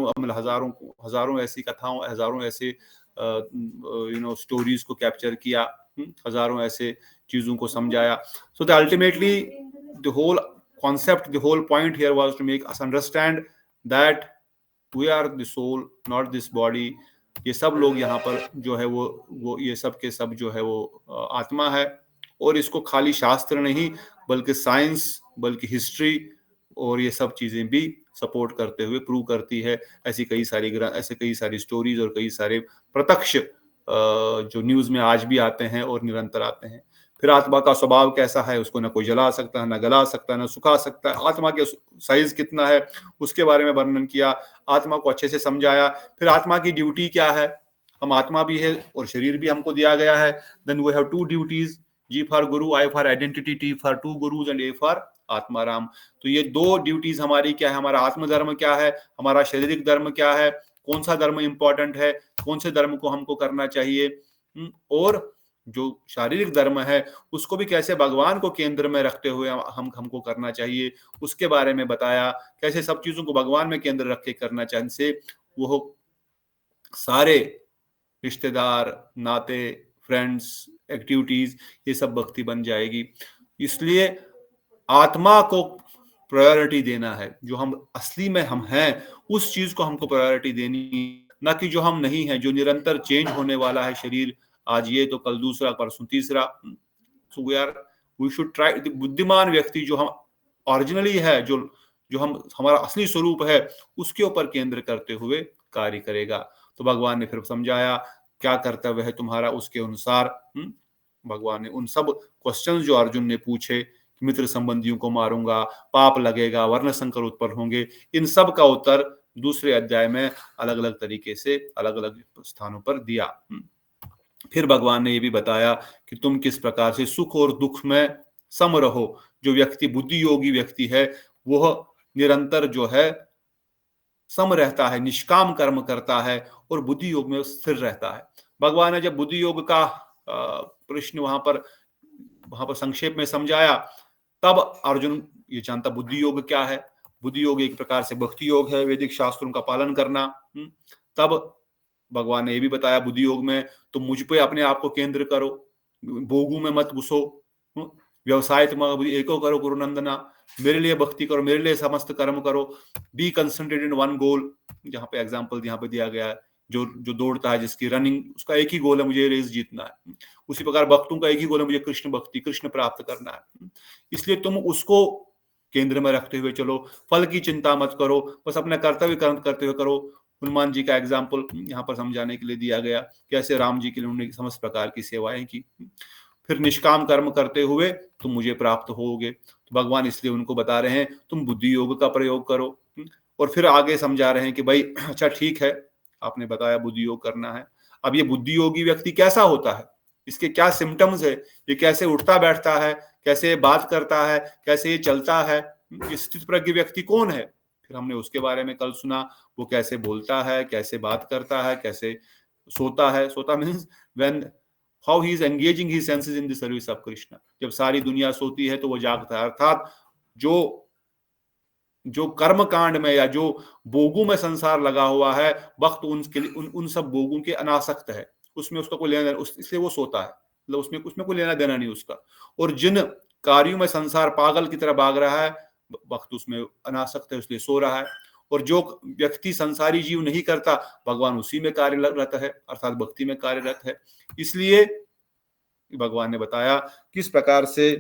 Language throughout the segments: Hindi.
मतलब हजारों ऐसी कथाओं, हजारों ऐसे स्टोरीज को कैप्चर किया, हजारों ऐसे चीजों को समझाया. So the ultimately the whole concept, the whole point here was to make us understand that we are the soul, not this body. ये सब लोग यहाँ पर जो है वो ये सब के सब जो है वो आत्मा है. और इसको खाली शास्त्र नहीं बल्कि साइंस, बल्कि हिस्ट्री और ये सब चीजें भी सपोर्ट करते हुए प्रूव करती है. ऐसे कई सारी स्टोरीज और कई सारे प्रत्यक्ष जो न्यूज में आज भी आते हैं और निरंतर आते हैं. फिर आत्मा का स्वभाव कैसा है, उसको ना कोई जला सकता है, ना गला सकता है, ना सुखा सकता है. आत्मा के साइज कितना है उसके बारे में वर्णन किया, आत्मा को अच्छे से समझाया. फिर आत्मा की ड्यूटी क्या है, हम आत्मा भी है और शरीर भी हमको दिया गया है. Then we have two duties, G for guru, I for identity, T for two gurus and A for Atmaram. तो ये 2 ड्यूटीज हमारी क्या है, हमारा आत्म धर्म क्या है, हमारा शारीरिक धर्म क्या है, कौन सा धर्म इंपॉर्टेंट है, कौन से धर्म को हमको करना चाहिए, और जो शारीरिक धर्म है उसको भी कैसे भगवान को केंद्र में रखते हुए हमको करना चाहिए, उसके बारे में बताया. कैसे सब चीजों को भगवान में केंद्र रख के करना चाहिए, से वो सारे रिश्तेदार, नाते, फ्रेंड्स, एक्टिविटीज, ये सब भक्ति बन जाएगी. इसलिए आत्मा को प्रायोरिटी देना है. जो हम असली में हम हैं उस चीज को हमको प्रायोरिटी देनी, ना कि जो हम नहीं है, जो निरंतर चेंज होने वाला है शरीर. आज ये तो कल दूसरा, परसों तीसरा. So we should try. बुद्धिमान व्यक्ति जो हम ओरिजिनली है, जो हमारा असली स्वरूप है, उसके ऊपर केंद्र करते हुए कार्य करेगा. तो भगवान ने फिर समझाया क्या कर्तव्य है तुम्हारा, उसके अनुसार भगवान ने उन सब क्वेश्चंस जो अर्जुन ने पूछे, मित्र संबंधियों को मारूंगा, पाप लगेगा, वर्ण संकर उत्पन्न होंगे, इन सब का उत्तर दूसरे अध्याय में अलग अलग तरीके से अलग अलग स्थानों पर दिया. फिर भगवान ने ये भी बताया कि तुम किस प्रकार से सुख और दुख में सम रहो. जो व्यक्ति बुद्धि योगी व्यक्ति है वह निरंतर जो है सम रहता है, निष्काम कर्म करता है और बुद्धि योग में स्थिर रहता है. भगवान ने जब बुद्धि योग का प्रश्न वहां पर संक्षेप में समझाया, तब अर्जुन ये जानता बुद्धि योग क्या है. बुद्धि योग एक प्रकार से भक्ति योग है, वैदिक शास्त्रों का पालन करना. तब भगवान ने ये भी बताया बुद्धि योग में तुम मुझ पे अपने आप को केंद्र करो, भोगों में मत घुसो, व्यवसाय तुम एको करो गुरुनंदना, मेरे लिए भक्ति करो, मेरे लिए समस्त कर्म करो, be concentrated in one goal. जहाँ पे एग्जाम्पल यहाँ पे दिया गया है, जो दौड़ता है, जिसकी रनिंग, उसका एक ही गोल है, मुझे रेस जीतना है. उसी प्रकार भक्तों का एक ही गोल है, मुझे कृष्ण भक्ति, कृष्ण प्राप्त करना है. इसलिए तुम उसको केंद्र में रखते हुए चलो, फल की चिंता मत करो, बस अपना कर्तव्य कर्म करते हुए करो. हनुमान जी का एग्जाम्पल यहाँ पर समझाने के लिए दिया गया, कैसे राम जी के लिए उन्होंने समस्त प्रकार की सेवाएं की. फिर निष्काम कर्म करते हुए तुम मुझे प्राप्त होगे. तो भगवान इसलिए उनको बता रहे हैं तुम बुद्धि योग का प्रयोग करो. और फिर आगे समझा रहे हैं कि भाई अच्छा ठीक है, आपने बताया बुद्धि योग करना है, अब ये बुद्धि योगी व्यक्ति कैसा होता है, इसके क्या सिम्टम्स है, ये कैसे उठता बैठता है, कैसे बात करता है, कैसे ये चलता है, स्थित प्रज्ञ व्यक्ति कौन है. फिर हमने उसके बारे में कल सुना, वो कैसे बोलता है, कैसे बात करता है, कैसे सोता है. सोता means when how he is engaging his senses in the service of Krishna. जब सारी दुनिया सोती है तो वो जागता है. अर्थात जो कर्म कांड में या जो भोगों में संसार लगा हुआ है, वक्त उन सब भोगों के अनासक्त है, उसमें उसका कोई लेना, इसलिए वो सोता है, मतलब उसमें कोई लेना देना नहीं उसका. और जिन कार्यों में संसार पागल की तरह भाग रहा है, वक्त उसमें अनासक्त है, इसलिए सो रहा है. और जो व्यक्ति संसारी जीव नहीं करता, भगवान उसी में कार्यरत है, अर्थात भक्ति में कार्यरत है. इसलिए भगवान ने बताया किस प्रकार से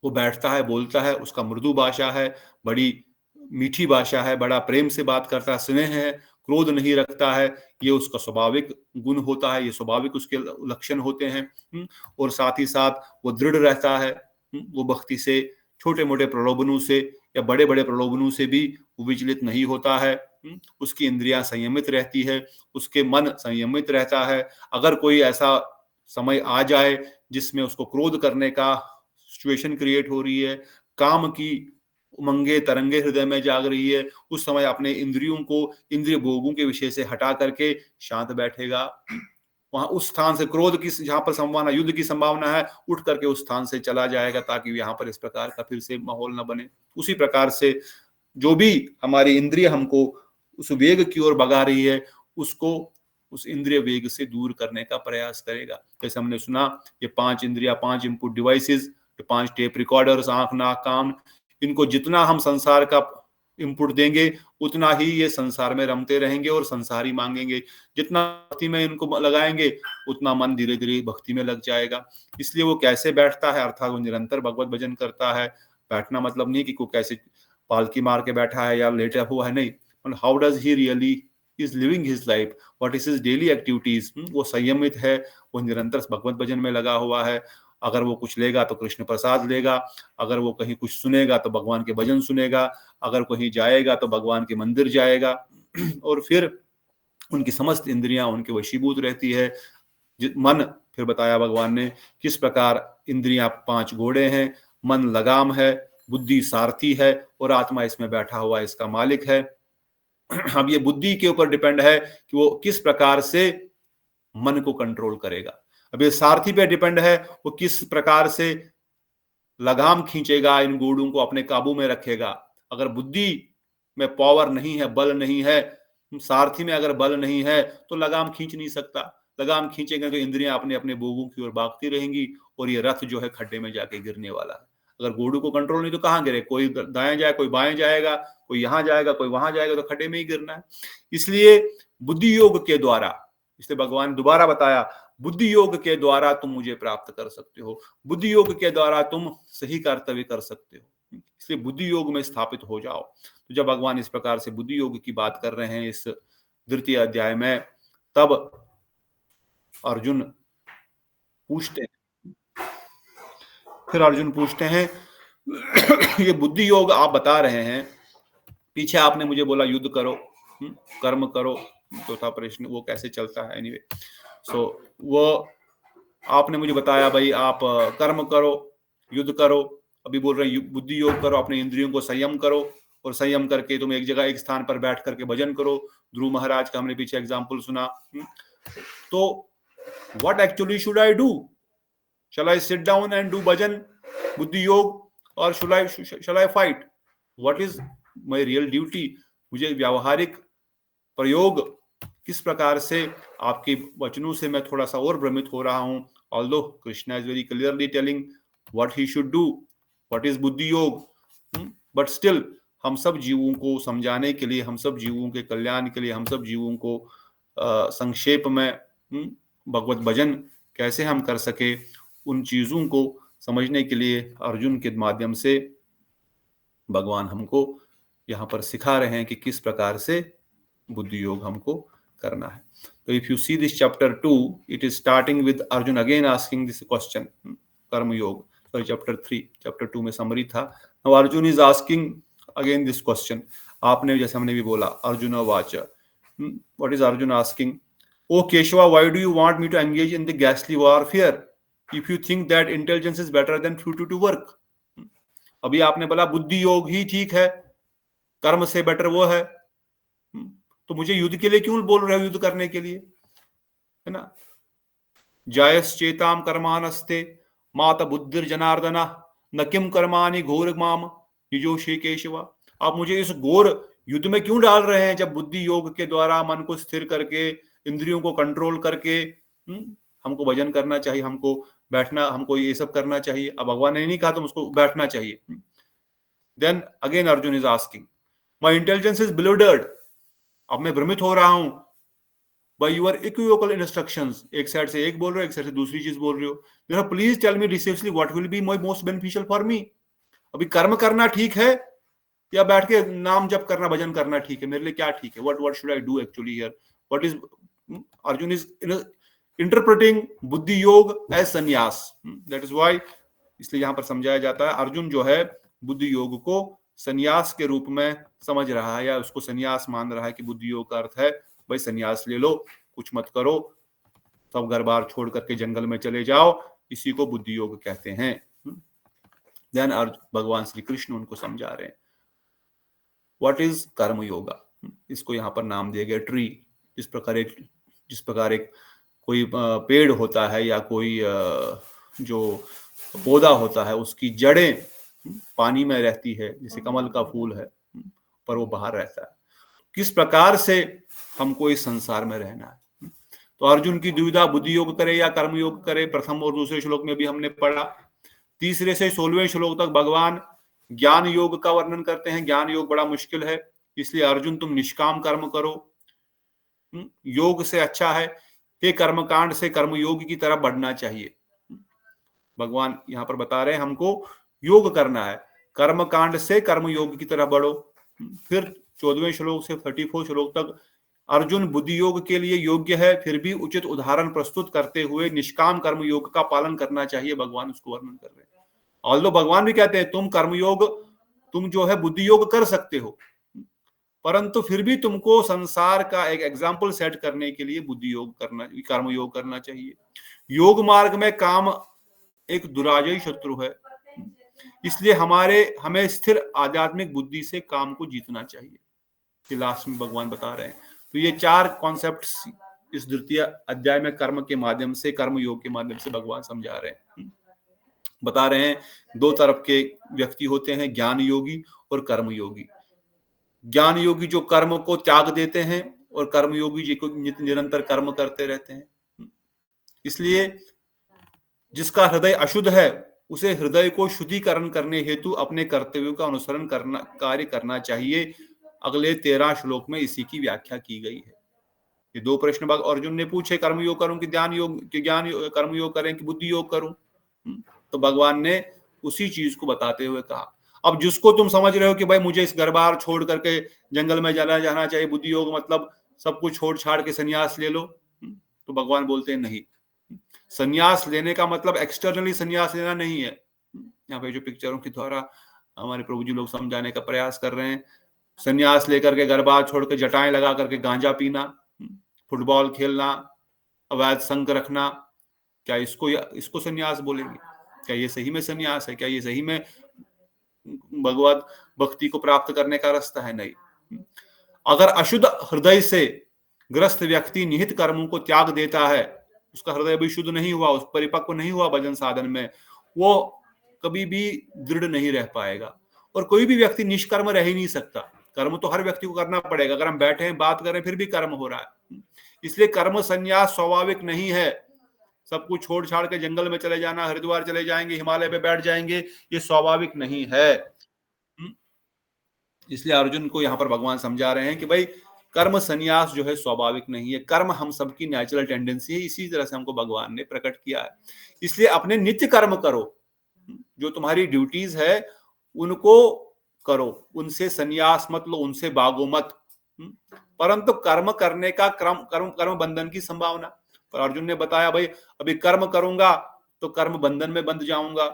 वो बैठता है, बोलता है, उसका मृदु भाषा है, बड़ी मीठी भाषा है, बड़ा प्रेम से बात करता है, स्नेह है, क्रोध नहीं रखता है. ये उसका स्वाभाविक गुण होता है, ये स्वाभाविक उसके लक्षण होते हैं. और साथ ही साथ वो दृढ़ रहता है, वो भक्ति से छोटे मोटे प्रलोभनों से या बड़े बड़े प्रलोभनों से भी वो विचलित नहीं होता है. उसकी इंद्रियां संयमित रहती है, उसके मन संयमित रहता है. अगर कोई ऐसा समय आ जाए जिसमें उसको क्रोध करने का सिचुएशन क्रिएट हो रही है, काम की उमंगे तरंगे हृदय में जाग रही है, उस समय अपने इंद्रियों को इंद्रिय भोगों के विषय से हटा करके शांत बैठेगा. वहां उस स्थान से क्रोध की जहां पर संभावना, युद्ध की संभावना है, उठ करके उस स्थान से चला जाएगा, ताकि यहाँ पर इस प्रकार का फिर से माहौल न बने. उसी प्रकार से जो भी हमारी इंद्रिय हमको उस वेग की ओर भगा रही है, उसको उस इंद्रिय वेग से दूर करने का प्रयास करेगा। जैसे हमने सुना, ये 5 इंद्रिया, 5 इनपुट डिवाइसेस, 5 टेप रिकॉर्डर्स, आंख, नाक, कान, इनको जितना हम संसार का इनपुट देंगे उतना ही ये संसार में रमते रहेंगे और संसार ही मांगेंगे। जितना भक्ति में इनको लगाएंगे उतना मन धीरे धीरे भक्ति में लग जाएगा। इसलिए वो कैसे बैठता है, अर्थात वो निरंतर भगवत भजन करता है। बैठना मतलब नहीं कि कोई कैसे पालकी मार के बैठा है या लेटा हुआ है, नहीं, how does he really is living his life, what is his daily activities. वो संयमित है, वो निरंतर भगवत भजन में लगा हुआ है। अगर वो कुछ लेगा तो कृष्ण प्रसाद लेगा, अगर वो कहीं कुछ सुनेगा तो भगवान के भजन सुनेगा, अगर कहीं जाएगा तो भगवान के मंदिर जाएगा। और फिर उनकी समस्त इंद्रियां उनके वशीभूत रहती है। मन, फिर बताया भगवान ने किस प्रकार इंद्रियां 5 घोड़े हैं, मन लगाम है, बुद्धि सारथी है और आत्मा इसमें बैठा हुआ इसका मालिक है। अब ये बुद्धि के ऊपर डिपेंड है कि वो किस प्रकार से मन को कंट्रोल करेगा। अब ये सारथी पे डिपेंड है, वो किस प्रकार से लगाम खींचेगा, इन घोड़ों को अपने काबू में रखेगा। अगर बुद्धि में पावर नहीं है, बल नहीं है, सारथी में अगर बल नहीं है तो लगाम खींच नहीं सकता। लगाम खींचेंगे तो इंद्रियां अपने अपने भोगों की ओर भागती रहेंगी और ये रथ जो है खड्डे में जाके गिरने वाला है। अगर घोड़ों को कंट्रोल नहीं तो कहां गिरे, कोई दाएं जाए, कोई बाएं जाएगा, कोई यहां जाएगा, कोई वहां जाएगा, तो खड्डे में ही गिरना है। इसलिए बुद्धि योग के द्वारा, इसलिए भगवान ने दोबारा बताया, बुद्धि योग के द्वारा तुम मुझे प्राप्त कर सकते हो, बुद्धि योग के द्वारा तुम सही कर्तव्य कर सकते हो, इसलिए बुद्धि योग में स्थापित हो जाओ। तो जब भगवान इस प्रकार से बुद्धि योग की बात कर रहे हैं इस 2 अध्याय में, तब अर्जुन पूछते हैं, फिर अर्जुन पूछते हैं ये बुद्धि योग आप बता रहे हैं, पीछे आपने मुझे बोला युद्ध करो, कर्म करो, चौथा प्रश्न वो कैसे चलता है। एनीवे, सो वो आपने मुझे बताया भाई आप कर्म करो, युद्ध करो, अभी बोल रहे हैं बुद्धि योग करो, अपने इंद्रियों को संयम करो और संयम करके तुम एक जगह एक स्थान पर बैठ करके भजन करो। ध्रुव महाराज का हमने पीछे एग्जाम्पल सुना। तो what actually should I do? Shall I sit down and do bhajan, buddhi yoga, और shall I fight? What is my real duty? मुझे व्यावहारिक प्रयोग किस प्रकार से, आपके वचनों से मैं थोड़ा सा और भ्रमित हो रहा हूं। Although Krishna is very clearly telling what he should do, what is बुद्धि योग, बट स्टिल हम सब जीवों को समझाने के लिए, हम सब जीवों के कल्याण के लिए, हम सब जीवों को संक्षेप में भगवत भजन कैसे हम कर सके, उन चीजों को समझने के लिए अर्जुन के माध्यम से भगवान हमको यहाँ पर सिखा रहे हैं कि किस प्रकार से बुद्धि योग हमको करना है। तो if you see this chapter 2, it is starting with Arjun again asking this question, कर्म योग। सॉरी, चैप्टर 3, चैप्टर 2 में समरी था। Now Arjun is asking again this question. आपने, जैसे हमने भी बोला, Arjun watch, what is Arjun asking? Oh Keshava, why do you want me to engage in the ghastly warfare if you think that intelligence is better than to work? अभी आपने बोला बुद्धि योग ही ठीक है, कर्म से बेटर वो है, तो मुझे युद्ध के लिए क्यों बोल रहे हो, युद्ध करने के लिए, है ना? जायश्चेताम कर्मानस्ते मात बुद्धिर जनार्दना न किम कर्मानि घोर माम युजोषे केशवा। आप मुझे इस घोर युद्ध में क्यों डाल रहे हैं, जब बुद्धि योग के द्वारा मन को स्थिर करके, इंद्रियों को कंट्रोल करके हमको भजन करना चाहिए, हमको बैठना, हमको ये सब करना चाहिए। अब भगवान ने नहीं कहा तुम उसको बैठना चाहिए। Then again Arjun is asking, my intelligence is bewildered, अब मैं भ्रमित हो रहा हूं बाय यूर इक्विवोकल इंस्ट्रक्शंस। एक साइड से एक बोल रहे हो, एक साइड से दूसरी चीज बोल रहे हो। Please tell me decisively what will be my most beneficial for me. अभी कर्म करना ठीक है या बैठ के नाम जप करना, भजन करना ठीक है? मेरे लिए क्या ठीक है? What should I do actually here? What is, Arjun is interpreting बुद्धि योग एज संन्यास। दैट इज व्हाई, इसलिए यहां पर समझाया जाता है, अर्जुन जो है बुद्धि योग को संन्यास के रूप में समझ रहा है, या उसको संन्यास मान रहा है कि बुद्धि योग का अर्थ है भाई संन्यास ले लो, कुछ मत करो, सब घर बार छोड़ करके जंगल में चले जाओ, इसी को बुद्धि योग कहते हैं। देन भगवान श्री कृष्ण उनको समझा रहे हैं व्हाट इज कर्म योगा। इसको यहाँ पर नाम दिया गया ट्री। जिस प्रकार एक कोई पेड़ होता है या कोई जो पौधा होता है, उसकी जड़ें पानी में रहती है, जैसे कमल का फूल है, पर वो बाहर रहता है। किस प्रकार से हमको इस संसार में रहना है। तो अर्जुन की दुविधा बुद्धि योग करे या कर्म योग करे, प्रथम और दूसरे श्लोक में भी हमने पढ़ा। तीसरे से 16वें श्लोक तक भगवान ज्ञान योग का वर्णन करते हैं। ज्ञान योग बड़ा मुश्किल है, इसलिए अर्जुन तुम निष्काम कर्म करो, योग से अच्छा है कि कर्मकांड से कर्म योग की तरफ बढ़ना चाहिए। भगवान यहां पर बता रहे हैं हमको योग करना है, कर्मकांड से कर्म योग की तरफ बढ़ो। फिर 14वें श्लोक से 34 श्लोक तक अर्जुन बुद्धि योग के लिए योग्य है, फिर भी उचित उदाहरण प्रस्तुत करते हुए निष्काम कर्म योग का पालन करना चाहिए, भगवान उसको वर्णन कर रहे हैं। ऑल्दो भगवान भी कहते हैं तुम कर्मयोग, तुम जो है बुद्धि योग कर सकते हो, परंतु फिर भी तुमको संसार का एक एग्जाम्पल सेट करने के लिए बुद्धि योग करना, कर्म योग करना चाहिए। योग मार्ग में काम एक दुराजयी शत्रु है, इसलिए हमें स्थिर आध्यात्मिक बुद्धि से काम को जीतना चाहिए, कि लास्ट में भगवान बता रहे हैं। तो ये 4 कॉन्सेप्ट्स इस द्वितीय अध्याय में कर्म के माध्यम से, कर्म योग के माध्यम से भगवान समझा रहे हैं, बता रहे हैं। 2 तरफ के व्यक्ति होते हैं, ज्ञान योगी और कर्म योगी। ज्ञान योगी जो कर्म को त्याग देते हैं, और कर्म योगी जी को निरंतर कर्म करते रहते हैं। इसलिए जिसका हृदय अशुद्ध है उसे हृदय को शुद्धिकरण करने हेतु अपने कर्तव्यों का अनुसरण कार्य करना चाहिए। अगले 13 श्लोक में इसी की व्याख्या की गई है। ये 2 प्रश्न अर्जुन ने पूछे, कर्मयोग करूं कि ध्यान योग, कि ज्ञान कर्मयोग करें कि बुद्धि योग करूं। तो भगवान ने उसी चीज को बताते हुए कहा। अब जिसको तुम समझ रहे हो कि भाई मुझे इस घर बार छोड़ करके जंगल में जाना चाहिए, बुद्धि योग मतलब सब कुछ छोड़ छाड़ के संन्यास ले लो, तो भगवान बोलते हैं नहीं, संन्यास लेने का मतलब एक्सटर्नली संन्यास लेना नहीं है। यहाँ पे जो पिक्चरों के द्वारा हमारे प्रभु जी लोग समझाने का प्रयास कर रहे हैं, संन्यास लेकर के घर बार छोड़ के जटाएं लगा करके गांजा पीना, फुटबॉल खेलना, अवैध संग रखना, क्या इसको संन्यास बोलेंगे? क्या ये सही में संन्यास है? क्या ये सही में भगवत भक्ति को प्राप्त करने का रास्ता है? नहीं। अगर अशुद्ध हृदय से ग्रस्त व्यक्ति निहित कर्मों को त्याग देता है, उसका हृदय भी शुद्ध नहीं हुआ, उस परिपक्व नहीं हुआ भजन साधन में, वो कभी भी दृढ़ नहीं रह पाएगा। और कोई भी व्यक्ति निष्कर्म रह ही नहीं सकता, कर्म तो हर व्यक्ति को करना पड़ेगा। अगर हम बैठे हैं बात करें फिर भी कर्म हो रहा है, इसलिए कर्म संन्यास स्वाभाविक नहीं है। सब कुछ छोड़ छाड़ के जंगल में चले जाना, हरिद्वार चले जाएंगे, हिमालय पे बैठ जाएंगे, ये स्वाभाविक नहीं है। इसलिए अर्जुन को यहाँ पर भगवान समझा रहे हैं कि भाई कर्म संन्यास जो है स्वाभाविक नहीं है, कर्म हम सबकी नेचुरल टेंडेंसी है, इसी तरह से हमको भगवान ने प्रकट किया है। इसलिए अपने नित्य कर्म करो, जो तुम्हारी ड्यूटीज है उनको करो, उनसे संन्यास मत लो, उनसे भागो मत, परंतु कर्म करने का कर्म बंधन की संभावना। पर अर्जुन ने बताया भाई अभी कर्म करूंगा तो कर्म बंधन में बंध जाऊंगा,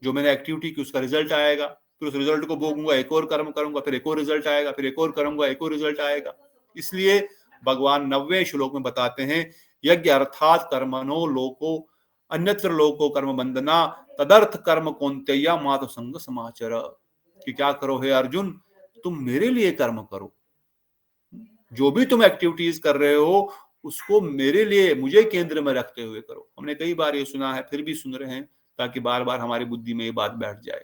जो मैंने एक्टिविटी की उसका रिजल्ट आएगा, फिर उस रिजल्ट को भोगूंगा, एक और कर्म करूंगा, फिर एक और रिजल्ट आएगा, फिर एक और करूंगा, एक और रिजल्ट आएगा। इसलिए भगवान 90वें श्लोक में बताते हैं, यज्ञ अर्थात कर्मणो लोको अन्यत्र लोको कर्म बंधना तदर्थ कर्म कौन्तेय मात संग समाचर, कि क्या करो हे अर्जुन, तुम मेरे लिए कर्म करो, जो भी तुम एक्टिविटीज कर रहे हो उसको मेरे लिए, मुझे केंद्र में रखते हुए करो। हमने कई बार ये सुना है, फिर भी सुन रहे हैं ताकि बार बार हमारी बुद्धि में ये बात बैठ जाए।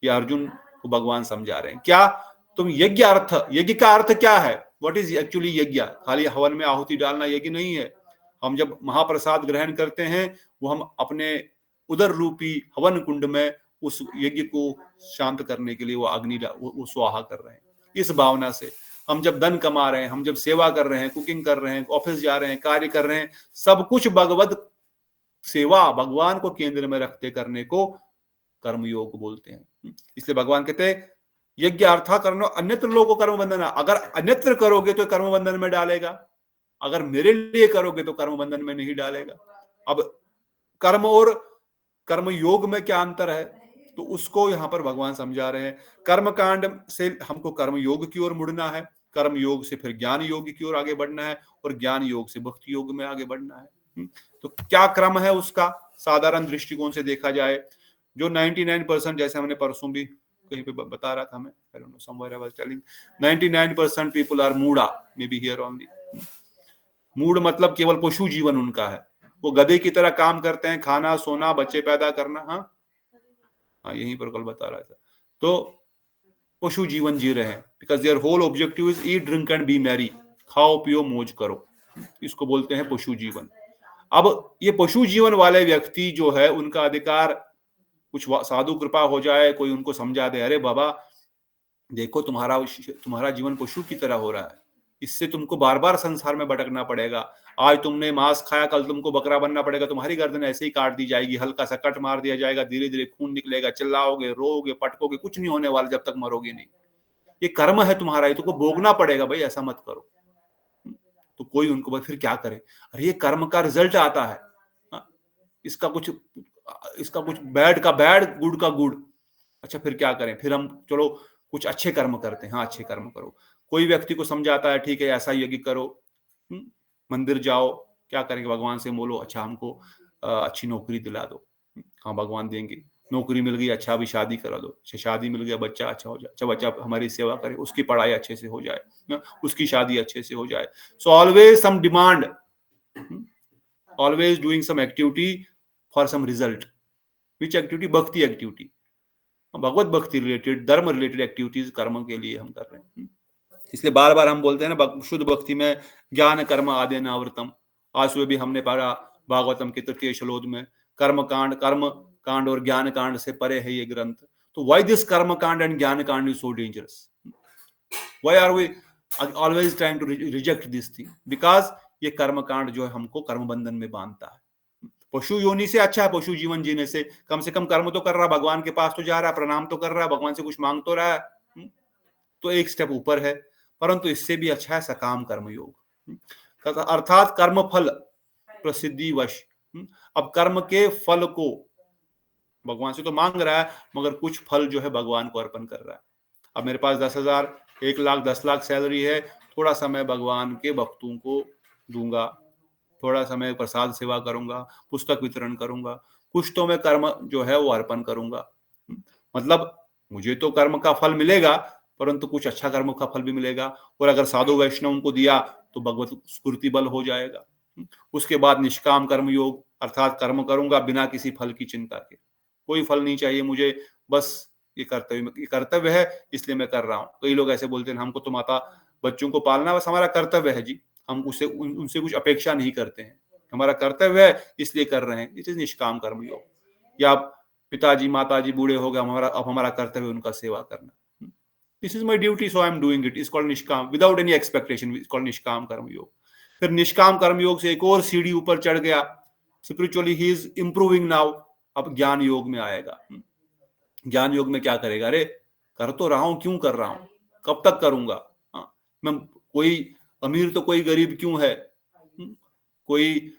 ये अर्जुन को भगवान समझा रहे हैं। क्या तुम यज्ञ का अर्थ क्या है? व्हाट इज एक्चुअली यज्ञ? खाली हवन में आहुति डालना यज्ञ नहीं है। हम जब महाप्रसाद ग्रहण करते हैं वो हम अपने उदर रूपी हवन कुंड में उस यज्ञ को शांत करने के लिए वो अग्नि वो स्वाहा कर रहे हैं। इस भावना से हम जब धन कमा रहे हैं, हम जब सेवा कर रहे हैं, कुकिंग कर रहे हैं, ऑफिस जा रहे हैं, कार्य कर रहे हैं, सब कुछ भगवत सेवा, भगवान को केंद्र में रखते करने को कर्मयोग बोलते हैं। इसलिए भगवान कहते हैं यज्ञ अर्था करनो अन्यत्र लोको कर्म बंधना। अगर अन्यत्र करोगे तो कर्म बंधन में डालेगा, अगर मेरे लिए करोगे तो कर्म बंधन में नहीं डालेगा। अब कर्म और कर्म योग में क्या अंतर है, तो उसको यहां पर भगवान समझा रहे हैं। कर्म कांड से हमको कर्म योग की ओर मुड़ना है, कर्म योग से फिर ज्ञान योग की ओर आगे बढ़ना है, और ज्ञान योग से भक्ति योग में आगे बढ़ना है। तो क्या क्रम है उसका? साधारण दृष्टिकोण से देखा जाए, जो 99%, जैसे हमने परसों भी कहीं पे बता रहा था, मैं I don't know, somewhere I was telling 99% people are मूढ़ा, maybe here only। मूढ़ मतलब केवल पशु जीवन उनका है, वो गधे की तरह काम करते हैं, खाना, सोना, बच्चे पैदा करना। हाँ, यहीं पर कल बता रहा था। तो पशु जीवन जी रहे हैं, because their whole objective is eat drink and be merry, खाओ पियो मौज करो, इसको बोलते हैं पशु जीवन। अब ये पशु जीवन वाले व्यक्ति जो है, उनका अधिकार कुछ साधु कृपा हो जाए, कोई उनको समझा दे, अरे बाबा देखो तुम्हारा जीवन पशु की तरह हो रहा है, इससे तुमको बार बार संसार में भटकना पड़ेगा, आज तुमने मांस खाया कल तुमको बकरा बनना पड़ेगा, तुम्हारी गर्दन ऐसे ही काट दी जाएगी, हल्का सा कट मार दिया जाएगा, धीरे धीरे खून निकलेगा, चिल्लाओगे रोओगे पटकोगे, कुछ नहीं होने वाला जब तक मरोगे नहीं, ये कर्म है तुम्हारा, ये तुमको भोगना पड़ेगा भाई, ऐसा मत करो। तो कोई उनको फिर क्या करे, अरे ये कर्म का रिजल्ट आता है, इसका कुछ बैड का बैड गुड का गुड, अच्छा फिर क्या करें, फिर हम चलो कुछ अच्छे कर्म करते हैं, हाँ अच्छे कर्म करो। कोई व्यक्ति को समझाता है ठीक है ऐसा यज्ञ करो, मंदिर जाओ, क्या करेंगे भगवान से बोलो अच्छा हमको अच्छी नौकरी दिला दो, हाँ भगवान देंगे, नौकरी मिल गई अच्छा अभी शादी करा दो, अच्छा शादी मिल गया बच्चा अच्छा हो जाए, अच्छा बच्चा हमारी सेवा करे, उसकी पढ़ाई अच्छे से हो जाए, उसकी शादी अच्छे से हो जाए। So always some demand, always doing some activity for some result, which activity, bhakti activity, bhagavat bhakti related धर्म रिलेटेड एक्टिविटीज कर्म के लिए हम कर रहे हैं। इसलिए बार बार हम बोलते हैं ना शुद्ध भक्ति में ज्ञान कर्म आदि नावृतम, आज सुबह भी हमने पढ़ा भागवतम के तृतीय श्लोक में, कर्म कांड और ज्ञान कांड से परे है ये ग्रंथ। तो व्हाई दिस कर्म कांड and gyan kand is so dangerous, why are we always trying to reject this thing, because ये कर्म कांड जो है हमको कर्म बंधन में बांधता है। पशु योनि से अच्छा है पशु जीवन जीने से, कम कर्म तो कर रहा, भगवान के पास तो जा रहा है, प्रणाम तो कर रहा है, भगवान से कुछ मांग तो रहा है, तो एक स्टेप ऊपर है। परंतु इससे भी अच्छा है सकाम कर्म योग, अर्थात कर्म फल प्रसिद्धि वश, अब कर्म के फल को भगवान से तो मांग रहा है, मगर कुछ फल जो है भगवान को अर्पण कर रहा है। अब मेरे पास 10,000 1 लाख 10 लाख सैलरी है, थोड़ा समय भगवान के भक्तों को दूंगा, थोड़ा समय प्रसाद सेवा करूंगा, पुस्तक वितरण करूंगा, कुछ तो मैं कर्म जो है वो अर्पण करूंगा, मतलब मुझे तो कर्म का फल मिलेगा परंतु कुछ अच्छा कर्म का फल भी मिलेगा, और अगर साधु वैष्णव को दिया तो भगवत स्फूर्ति बल हो जाएगा। उसके बाद निष्काम कर्म योग, अर्थात कर्म करूंगा बिना किसी फल की चिंता के, कोई फल नहीं चाहिए मुझे, बस ये कर्तव्य है इसलिए मैं कर रहा हूँ। कई लोग ऐसे बोलते हैं हमको तो माता बच्चों को पालना बस हमारा कर्तव्य है जी, हम उनसे कुछ अपेक्षा नहीं करते हैं, हमारा कर्तव्य है इसलिए कर रहे हैं, इट इज निष्काम कर्म योग। या पिताजी माताजी बूढ़े हो गए, अब हमारा कर्तव्य उनका सेवा करना, this is my duty so I am doing it, is called nishkam without any expectation, is called nishkam karma योग। फिर निष्काम कर्म योग से एक और सीढ़ी ऊपर चढ़ गया, spiritually he is improving now, अब ज्ञान योग में आएगा। ज्ञान योग में क्या करेगा, अरे कर तो रहा हूं, क्यों कर रहा हूं, कब तक करूंगा, मैं कोई अमीर तो कोई गरीब क्यों है, कोई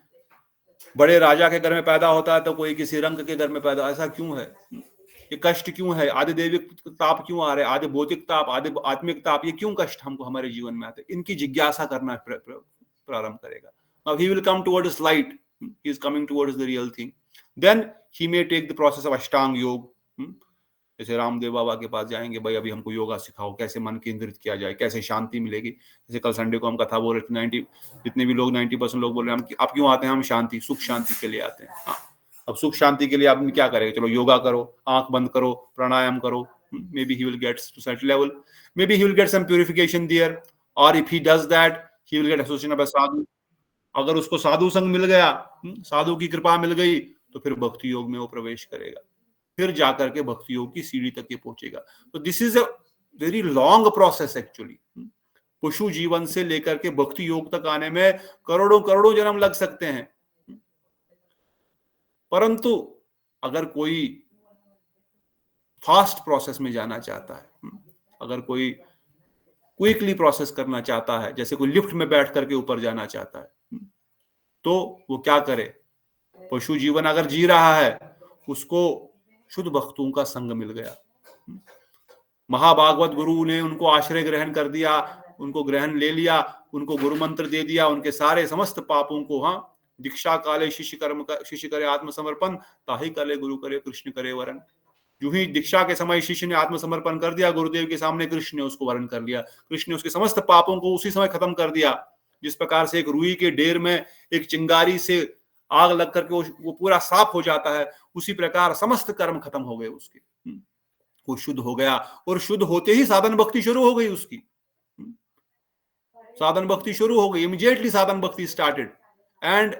बड़े राजा के घर में पैदा होता है तो कोई किसी रंग के घर में पैदा, ऐसा क्यों है, ये कष्ट क्यों है, आधे दैविक ताप क्यों आ रहे, आधे भौतिक ताप, आधे आत्मिक ताप, ये क्यों कष्ट हमको हमारे जीवन में आते, इनकी जिज्ञासा करना प्रारंभ करेगा। Now he will come towards light, he is coming towards the real thing, then he may take the process of अष्टांग योग, जैसे रामदेव बाबा के पास जाएंगे, भाई अभी हमको योगा सिखाओ, कैसे मन केंद्रित किया जाए, कैसे शांति मिलेगी। जैसे कल संडे को हम कथा बोल रहे थे, 90 जितने भी लोग 90% लोग बोल रहे हैं आप क्यों आते हैं, हम शांति सुख शांति के लिए आते हैं। हाँ, अब सुख शांति के लिए आदमी क्या करेगा, चलो योगा करो, आंख बंद करो, प्राणायाम करो, maybe he will get to certain level, maybe he will get some purification there, और if he does that he will get association by sadhu. अगर उसको साधु संग मिल गया, साधु की कृपा मिल गई, तो फिर भक्ति योग में वो प्रवेश करेगा, फिर जाकर के भक्ति योग की सीढ़ी तक ये पहुंचेगा। तो this is a very long process actually, पशु जीवन से लेकर के भक्ति योग तक आने में करोड़ों करोड़ों जन्म लग सकते हैं। परंतु अगर कोई फास्ट प्रोसेस में जाना चाहता है, अगर कोई क्विकली प्रोसेस करना चाहता है, जैसे कोई लिफ्ट में बैठ करके ऊपर जाना चाहता है, तो वो क्या करे, पशु जीवन अगर जी रहा है, उसको शुद्ध भक्तों का संग मिल गया, महाभागवत गुरु ने उनको आश्रय ग्रहण कर दिया, उनको ग्रहण ले लिया, उनको गुरु मंत्र दे दिया, उनके सारे समस्त पापों को, हाँ दीक्षा काले शिष्य करे आत्मसमर्पण, ताहि काले गुरु करे कृष्ण करे वरण। जो ही दीक्षा के समय शिष्य ने आत्मसमर्पण कर दिया गुरुदेव के सामने, कृष्ण ने उसको वरण कर लिया, कृष्ण ने उसके समस्त पापों को उसी समय खत्म कर दिया। जिस प्रकार से एक रुई के ढेर में एक चिंगारी से आग लग करके वो पूरा साफ हो जाता है, उसी प्रकार समस्त कर्म खत्म हो गए उसके। वो शुद्ध हो गया, और शुद्ध होते ही साधन भक्ति शुरू हो गई उसकी। साधन भक्ति शुरू हो गई, इमीडिएटली साधन भक्ति started, and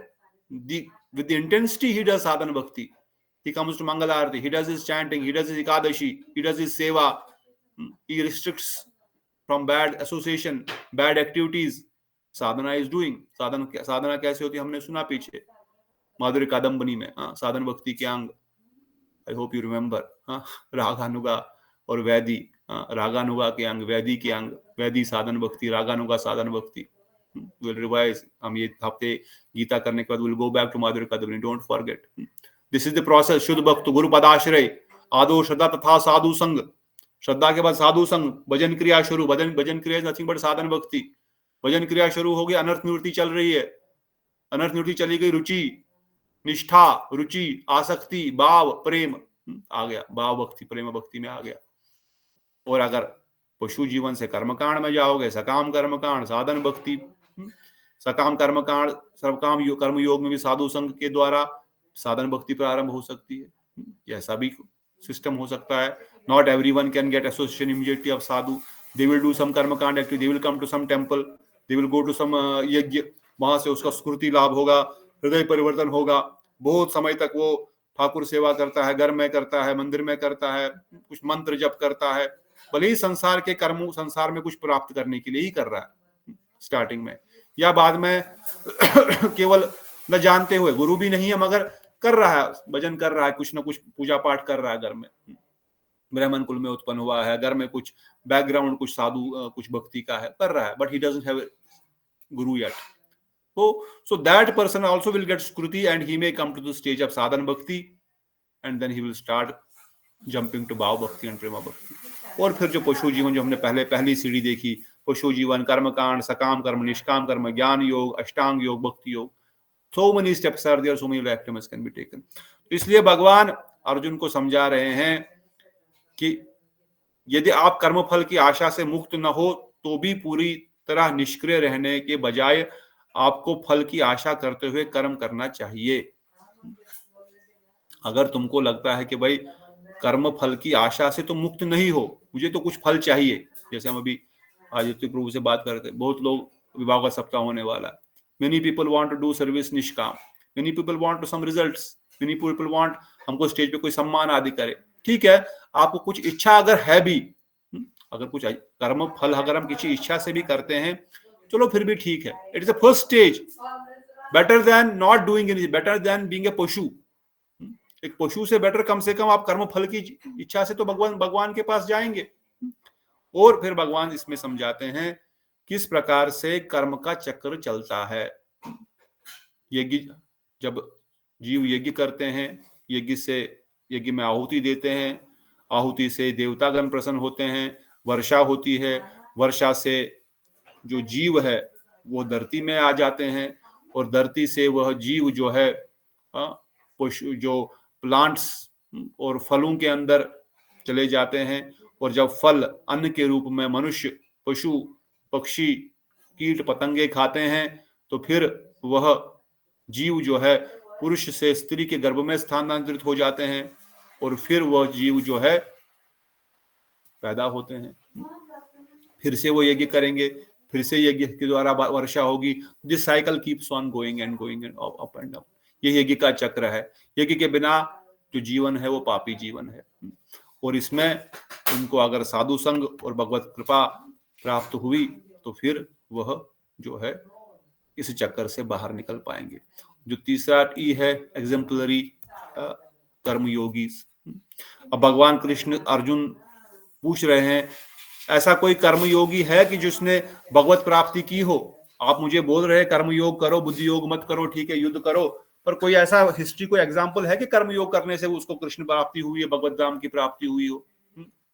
with the intensity he does sadhana bhakti. He comes to Mangal Aarati, he does his chanting, he does his Ekadashi, he does his seva, he restricts from bad association, bad activities. Sadhana is doing. साधना कैसे होती है हमने सुना पीछे माधुर्य कादम्बनी में, साधन भक्ति के अंग, आई होप यू रिमेम्बर, रागानुगा और वैदी, रागानुगा के अंग, वैदी के अंग, वैदी साधन भक्ति, रागानुगा साधन भक्ति. विल रिवाइज, हम ये हफ्ते गीता करने के बाद विल गो बैक टू माधुर्य Kadambini, don't forget. This is the process. शुद्ध भक्त, गुरु पदाश्रय, आदो श्रद्धा तथा साधु संग, श्रद्धा के बाद साधु संग, भजन क्रिया शुरू, भजन क्रिया नथिंग बट साधन भक्ति. भजन क्रिया शुरू हो गई, अनर्थ निवृत्ति चल रही है, अनर्थ निवृत्ति चली गई, रुचि, निष्ठा, रुचि, आसक्ति, भाव, प्रेम आ गया, भाव भक्ति, प्रेम भक्ति में आ गया. और अगर पशु जीवन से कर्मकांड में जाओगे, सकाम कर्मकांड, साधन भक्ति, सकाम कर्मकांड, सर्वकाम कर्म योग में भी साधु संघ के द्वारा साधन भक्ति प्रारंभ हो सकती है. ऐसा भी सिस्टम हो सकता है. Not everyone can get association immediately of sadhu. They will do some karmakand activity, they will come to some temple, they will go to some yagya, वहां से उसका स्फूर्ति लाभ होगा, हृदय परिवर्तन होगा. बहुत समय तक वो ठाकुर सेवा करता है, घर में करता है, मंदिर में करता है, कुछ मंत्र जप करता है, भले ही संसार के कर्म, संसार में कुछ प्राप्त करने के लिए ही कर रहा है स्टार्टिंग में, या बाद में केवल न जानते हुए, गुरु भी नहीं है मगर कर रहा है, भजन कर रहा है, कुछ ना कुछ पूजा पाठ कर रहा है, घर में ब्राह्मण कुल में उत्पन्न हुआ है, घर में कुछ बैकग्राउंड, कुछ साधु, कुछ भक्ति का है, कर रहा है, but he doesn't have guru yet. So that person also will get skruti, and he may come to the stage of sadhan bhakti, and then he will start jumping to bhav bhakti and prema bhakti. और फिर जो पशु जीवन, जो हमने पहली सीढ़ी देखी, पशु जीवन, कर्मकांड, सकाम कर्म, निष्काम कर्म, ज्ञान योग, अष्टांग योग, भक्ति योग, so many steps are there, so many lifetimes can be taken. इसलिए भगवान अर्जुन को समझा रहे हैं कि यदि आप कर्मफल की आशा से मुक्त न हो तो भी पूरी तरह निष्क्रिय रहने के बजाय आपको फल की आशा करते हुए कर्म करना चाहिए. अगर तुमको लगता है कि भाई कर्म फल की आशा से तो मुक्त नहीं हो, मुझे तो कुछ फल चाहिए, जैसे हम अभी आदित्य प्रभु से बात करते, बहुत लोग, विवाह का सप्ताह होने वाला है, many people want to do service nishkam, many people want to some results, many people want हमको स्टेज पे कोई सम्मान आदि करे. ठीक है, आपको कुछ इच्छा अगर है भी, अगर कुछ कर्म फल अगर हम किसी इच्छा से भी करते हैं, चलो फिर भी ठीक है, it is the first stage, better than not doing anything, better than being a पशु. एक पशु से बेटर कम से कम आप कर्म फल की इच्छा से तो भगवान के पास जाएंगे. और फिर भगवान इसमें समझाते हैं किस प्रकार से कर्म का चक्र चलता है. यज्ञ, जब जीव यज्ञ करते हैं, यज्ञ में आहुति देते हैं, आहुति से देवतागण प्रसन्न होते हैं, वर्षा होती है, वर्षा से जो जीव है वो धरती में आ जाते हैं, और धरती से वह जीव जो है पशु, जो प्लांट्स और फलों के अंदर चले जाते हैं, और जब फल अन्न के रूप में मनुष्य, पशु, पक्षी, कीट पतंगे खाते हैं, तो फिर वह जीव जो है पुरुष से स्त्री के गर्भ में स्थानांतरित हो जाते हैं, और फिर वह जीव जो है पैदा होते हैं, फिर से वो यज्ञ करेंगे, फिर से यज्ञ के द्वारा वर्षा होगी. This cycle keeps on going and up and up. ये यज्ञ का चक्र है. यज्ञ के बिना जो जीवन है वो पापी जीवन है, और इसमें उनको अगर साधु संग और भगवत कृपा प्राप्त हुई तो फिर वह जो है इस चक्कर से बाहर निकल पाएंगे. जो तीसरा ई है, एग्जाम्पलरी कर्मयोगी. अब भगवान कृष्ण अर्जुन पूछ रहे हैं, ऐसा कोई कर्मयोगी है कि जिसने भगवत प्राप्ति की हो? आप मुझे बोल रहे हैं कर्मयोग करो, बुद्धि योग मत करो, ठीक है, युद्ध करो, पर कोई ऐसा हिस्ट्री, कोई एग्जाम्पल है कि कर्मयोग करने से उसको कृष्ण प्राप्ति हुई है, भगवत धाम की प्राप्ति हुई हो?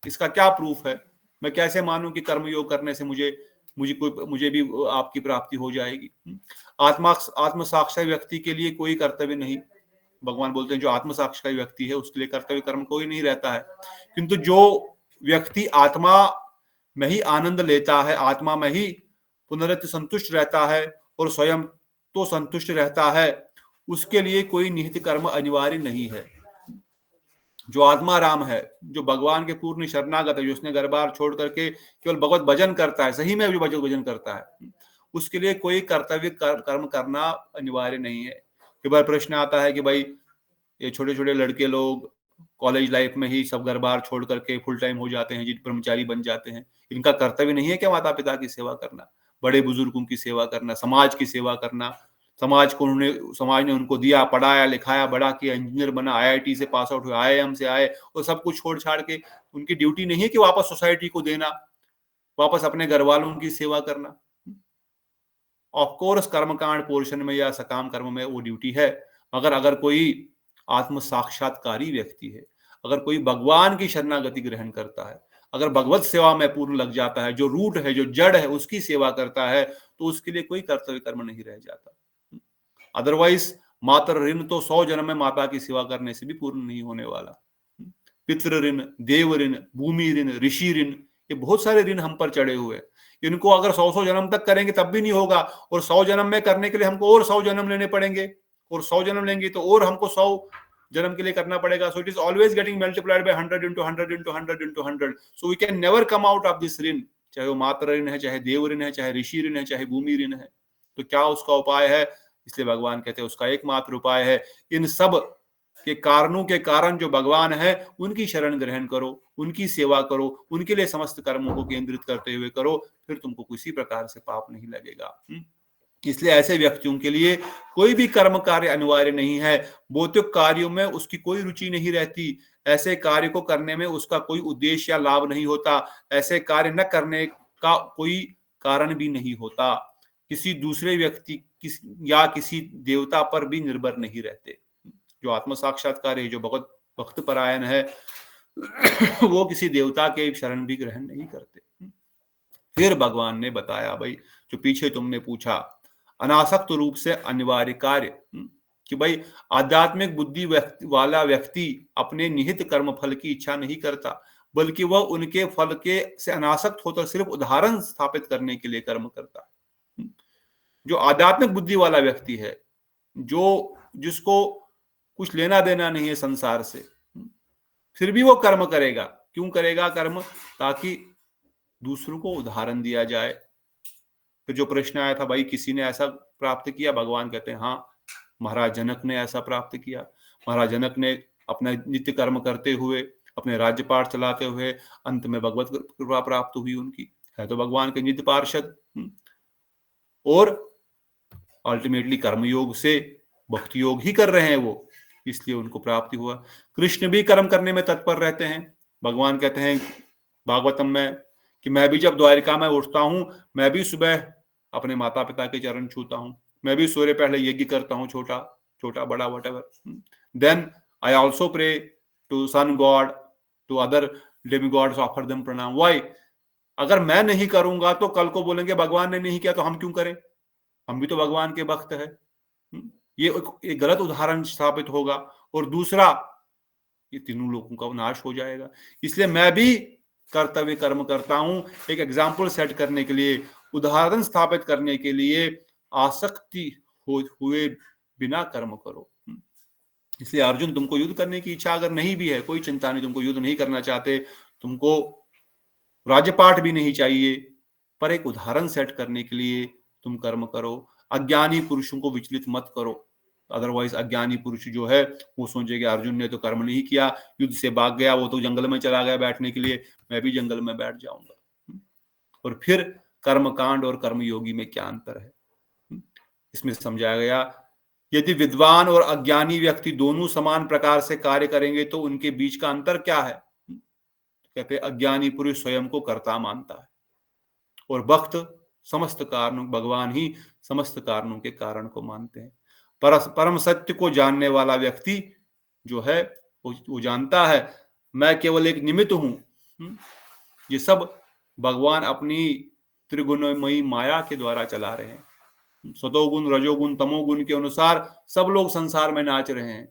इसका क्या प्रूफ है? मैं कैसे मानूं कि कर्मयोग करने से मुझे भी आपकी प्राप्ति हो जाएगी? आत्म साक्षी व्यक्ति के लिए कोई कर्तव्य नहीं. भगवान बोलते हैं जो आत्म साक्षी व्यक्ति है उसके लिए कर्तव्य कर्म कोई नहीं रहता है, किंतु जो व्यक्ति आत्मा में ही आनंद लेता है, आत्मा में ही पुनरत्य संतुष्ट रहता है और स्वयं तो संतुष्ट रहता है, उसके लिए कोई निहित कर्म अनिवार्य नहीं है. जो आत्मा राम है, जो भगवान के पूर्ण शरणागत है, जो उसने घर बार छोड़ करके केवल भगवत भजन करता है, सही में जो भगवत भजन करता है, उसके लिए कोई कर्तव्य कर्म करना अनिवार्य नहीं है। कई बार प्रश्न आता है कि भाई ये छोटे छोटे लड़के लोग कॉलेज लाइफ में ही सब घर बार छोड़ करके फुल टाइम हो जाते हैं, जिन ब्रह्मचारी बन जाते हैं, इनका कर्तव्य नहीं है क्या माता पिता की सेवा करना, बड़े बुजुर्गों की सेवा करना, समाज की सेवा करना? समाज ने उनको दिया, पढ़ाया लिखाया, बड़ा किया, इंजीनियर बना, आईआईटी से पास आउट हुए, आईआईएम से आए, और सब कुछ छोड़ छाड़ के उनकी ड्यूटी नहीं है कि वापस सोसाइटी को देना, वापस अपने घर वालों की सेवा करना? ऑफ कोर्स कर्मकांड पोर्शन में या सकाम कर्म में वो ड्यूटी है, मगर अगर कोई आत्म साक्षात्कारी व्यक्ति है, अगर कोई भगवान की शरणागति ग्रहण करता है, अगर भगवत सेवा में पूर्ण लग जाता है, जो रूट है, जो जड़ है, उसकी सेवा करता है, तो उसके लिए कोई कर्तव्य कर्म नहीं रह जाता। अदरवाइज मातर ऋण तो 100 जन्म में माता की सेवा करने से भी पूर्ण नहीं होने वाला। पितृ ऋण, देव ऋण, भूमि ऋण, ऋषि ऋण, ये बहुत सारे ऋण हम पर चढ़े हुए हैं। इनको अगर 100 जन्म तक करेंगे तब भी नहीं होगा, और 100 जन्म में करने के लिए हमको और 100 जन्म लेने पड़ेंगे, और 100 जन्म लेंगे तो और हमको 100 जन्म के लिए करना पड़ेगा। So it is always getting multiplied by 100 into 100 into 100 into 100, so we can never come out of this rin, चाहे वो मातृ ऋण है, चाहे देव ऋण है, चाहे ऋषि ऋण है, चाहे भूमि ऋण है। तो क्या उसका उपाय है? इसलिए भगवान कहते हैं उसका एकमात्र उपाय है, इन सब के कारणों के कारण जो भगवान है उनकी शरण ग्रहण करो, उनकी सेवा करो, उनके लिए समस्त कर्मों को केंद्रित करते हुए करो, फिर तुमको किसी प्रकार से पाप नहीं लगेगा। इसलिए ऐसे व्यक्तियों के लिए कोई भी कर्म कार्य अनिवार्य नहीं है, भौतिक कार्यों में उसकी कोई रुचि नहीं रहती, ऐसे कार्य को करने में उसका कोई उद्देश्य या लाभ नहीं होता, ऐसे कार्य न करने का कोई कारण भी नहीं होता, किसी दूसरे व्यक्ति या किसी देवता पर भी निर्भर नहीं रहते। जो आत्म साक्षात्कार है, जो भगवत भक्त परायण है, वो किसी देवता के शरण भी ग्रहण नहीं करते। फिर भगवान ने बताया, भाई जो पीछे तुमने पूछा, अनासक्त रूप से अनिवार्य कार्य, कि भाई आध्यात्मिक बुद्धि वाला व्यक्ति अपने निहित कर्म फल की इच्छा नहीं करता, बल्कि वह उनके फल के से अनासक्त होकर सिर्फ उदाहरण स्थापित करने के लिए कर्म करता है। जो आध्यात्मिक बुद्धि वाला व्यक्ति है, जो जिसको कुछ लेना देना नहीं है संसार से, फिर भी वो कर्म करेगा। क्यों करेगा कर्म? ताकि दूसरों को उदाहरण दिया जाए। फिर जो प्रश्न आया था, भाई किसी ने ऐसा प्राप्त किया? भगवान कहते हैं हाँ, महाराज जनक ने ऐसा प्राप्त किया। महाराज जनक ने अपना नित्य कर्म करते हुए, अपने राज्य पाठ चलाते हुए अंत में भगवत कृपा प्राप्त हुई उनकी, है तो भगवान के नित्य पार्षद, और अल्टीमेटली कर्मयोग से भक्ति योग ही कर रहे हैं वो, इसलिए उनको प्राप्ति हुआ। कृष्ण भी कर्म करने में तत्पर रहते हैं। भगवान कहते हैं भागवतम में कि मैं भी जब द्वारिका में उठता हूं, मैं भी सुबह अपने माता पिता के चरण छूता हूं, मैं भी सूर्य पहले यज्ञ करता हूं, छोटा छोटा बड़ा whatever, then I also pray to sun god, to other demigods, offer them pranam. Why? अगर मैं नहीं करूंगा तो कल को बोलेंगे भगवान ने नहीं किया तो हम क्यों करें, हम भी तो भगवान के भक्त है। ये एक गलत उदाहरण स्थापित होगा, और दूसरा ये तीनों लोगों का नाश हो जाएगा। इसलिए मैं भी कर्तव्य कर्म करता हूं, एक एग्जाम्पल सेट करने के लिए, उदाहरण स्थापित करने के लिए, आसक्ति हुए बिना कर्म करो। इसलिए अर्जुन, तुमको युद्ध करने की इच्छा अगर नहीं भी है, कोई चिंता नहीं, तुमको युद्ध नहीं करना चाहते, तुमको राज्यपाठ भी नहीं चाहिए, पर एक उदाहरण सेट करने के लिए तुम कर्म करो। अज्ञानी पुरुषों को विचलित मत करो, अदरवाइज अज्ञानी पुरुष जो है वो सोचेगा अर्जुन ने तो कर्म नहीं किया, युद्ध से भाग गया, वो तो जंगल में चला गया बैठने के लिए, मैं भी जंगल में बैठ जाऊंगा। और फिर कर्मकांड और कर्मयोगी में क्या अंतर है, इसमें समझाया गया। यदि विद्वान और अज्ञानी व्यक्ति दोनों समान प्रकार से कार्य करेंगे तो उनके बीच का अंतर क्या है? कहते अज्ञानी पुरुष स्वयं को कर्ता मानता है, और भक्त समस्त कारणों, भगवान ही समस्त कारणों के कारण को मानते हैं। परम सत्य को जानने वाला व्यक्ति जो है वो जानता है मैं केवल एक निमित्त हूं, ये सब भगवान अपनी त्रिगुणमयी माया के द्वारा चला रहे हैं। सतोगुण, रजोगुण, तमोगुण के अनुसार सब लोग संसार में नाच रहे हैं।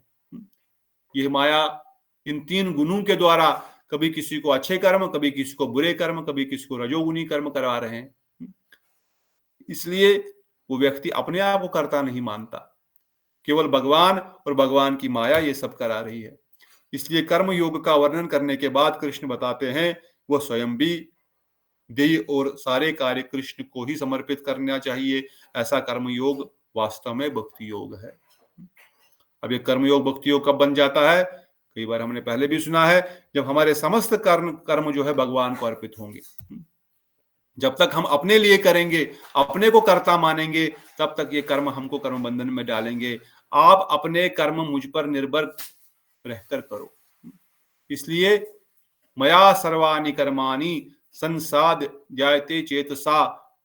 यह माया इन 3 गुणों के द्वारा कभी किसी को अच्छे कर्म, कभी किसी को बुरे कर्म, कभी किसी को रजोगुणी कर्म करा रहे हैं। इसलिए वो व्यक्ति अपने आप को कर्ता नहीं मानता, केवल भगवान और भगवान की माया ये सब करा रही है। इसलिए कर्म योग का वर्णन करने के बाद कृष्ण बताते हैं वह स्वयं भी देय और सारे कार्य कृष्ण को ही समर्पित करना चाहिए। ऐसा कर्म योग वास्तव में भक्ति योग है। अब ये कर्मयोग भक्ति योग कब बन जाता है? कई बार हमने पहले भी सुना है, जब हमारे समस्त कर्म जो है भगवान को अर्पित होंगे। जब तक हम अपने लिए करेंगे, अपने को कर्ता मानेंगे, तब तक ये कर्म हमको कर्म बंधन में डालेंगे। आप अपने कर्म मुझ पर निर्भर रहकर करो। इसलिए मया सर्वाणि कर्माणि संसाद जायते चेतसा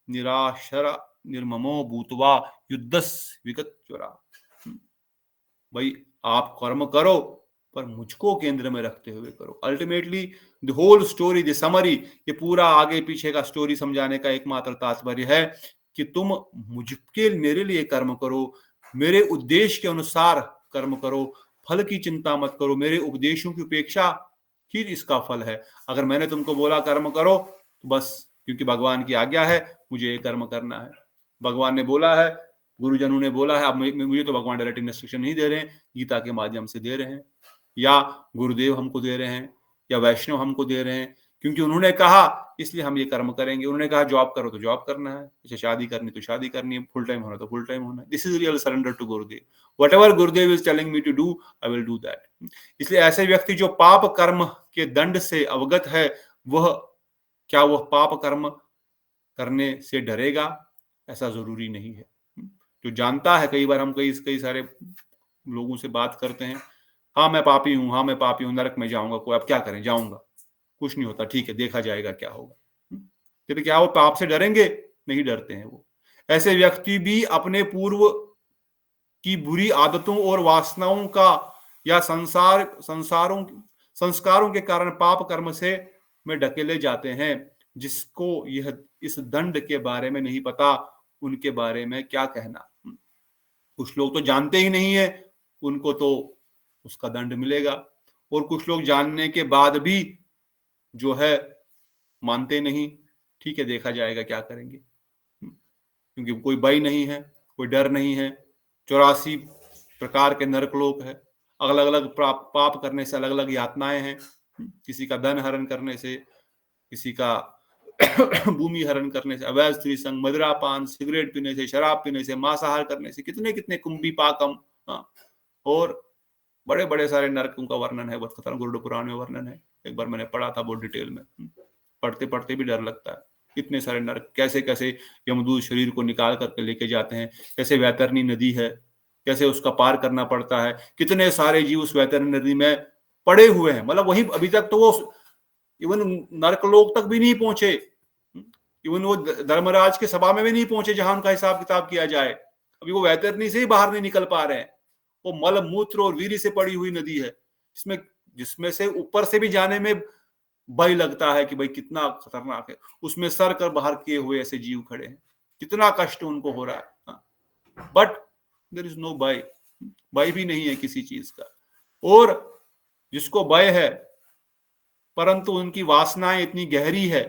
निराशर निर्ममो भूतवा युद्धस विगतज्वरा। भाई आप कर्म करो पर मुझको केंद्र में रखते हुए करो। Ultimately the whole story, the summary, ये पूरा आगे पीछे का स्टोरी समझाने का एकमात्र तात्पर्य है कि तुम मुझके मेरे लिए कर्म करो, मेरे उद्देश्य के अनुसार कर्म करो, फल की चिंता मत करो, मेरे उपदेशों की उपेक्षा ही इसका फल है। अगर मैंने तुमको बोला कर्म करो तो बस क्योंकि भगवान की आज्ञा है मुझे ये कर्म करना है, भगवान ने बोला है, गुरुजनों ने बोला है। अब मुझे तो भगवान डायरेक्ट इंस्ट्रक्शन नहीं दे रहे हैं, गीता के माध्यम से दे रहे हैं, या गुरुदेव हमको दे रहे हैं, या वैष्णव हमको दे रहे हैं, क्योंकि उन्होंने कहा इसलिए हम ये कर्म करेंगे। उन्होंने कहा जॉब करो तो जॉब करना है, अच्छा शादी करनी तो शादी करनी है, फुल टाइम होना तो फुल टाइम होना है। This is real surrender to Gurudev. Whatever Gurudev is telling me to do I will do that. इसलिए ऐसे व्यक्ति जो पाप कर्म के दंड से अवगत है, वह क्या वह पाप कर्म करने से डरेगा? ऐसा जरूरी नहीं है। जो जानता है, कई बार हम कई सारे लोगों से बात करते हैं, हाँ मैं पापी हूँ, हाँ मैं पापी हूँ, नरक में जाऊंगा, कोई अब क्या करें, जाऊंगा, कुछ नहीं होता, ठीक है देखा जाएगा क्या होगा। फिर क्या वो पाप से डरेंगे? नहीं डरते हैं वो। ऐसे व्यक्ति भी अपने पूर्व की बुरी आदतों और वासनाओं का या संस्कारों के कारण पाप कर्म से में ढकेले जाते हैं। जिसको यह इस दंड के बारे में नहीं पता, उनके बारे में क्या कहना। कुछ लोग तो जानते ही नहीं है, उनको तो उसका दंड मिलेगा, और कुछ लोग जानने के बाद भी जो है मानते नहीं, ठीक है देखा जाएगा क्या करेंगे, क्योंकि कोई भय नहीं है, कोई डर नहीं है। 84 प्रकार के नरकलोक है, अलग अलग पाप करने से अलग अलग यातनाएं हैं। किसी का धन हरण करने से, किसी का भूमि हरण करने से, अवैध स्त्री संग, मदिरा पान, सिगरेट पीने से, शराब पीने से, मांसाहार करने से, कितने कितने कुंभी पाकम, और बड़े बड़े सारे नरकों का वर्णन है, बहुत खतरनाक गरुड़ पुराण में वर्णन है। एक बार मैंने पढ़ा था बहुत डिटेल में, पढ़ते पढ़ते भी डर लगता है। इतने सारे नरक, कैसे कैसे यमदूत शरीर को निकाल करके लेके जाते हैं, कैसे वैतरणी नदी है, कैसे उसका पार करना पड़ता है, कितने सारे जीव उस वैतरणी नदी में पड़े हुए हैं। मतलब वही अभी तक तो वो इवन नरकलोक तक भी नहीं पहुंचे, इवन वो धर्मराज के सभा में भी नहीं पहुंचे जहां उनका हिसाब किताब किया जाए। अभी वो वैतरणी से ही बाहर नहीं निकल पा रहे हैं। वो मल मूत्र और वीर्य से पड़ी हुई नदी है, जिसमें से ऊपर से भी जाने में भय लगता है कि भाई कितना खतरनाक है। उसमें सर कर बाहर किए हुए ऐसे जीव खड़े हैं, कितना कष्ट उनको हो रहा है, बट देयर इज नो भय, भय भी नहीं है किसी चीज का। और जिसको भय है परंतु उनकी वासनाएं इतनी गहरी है,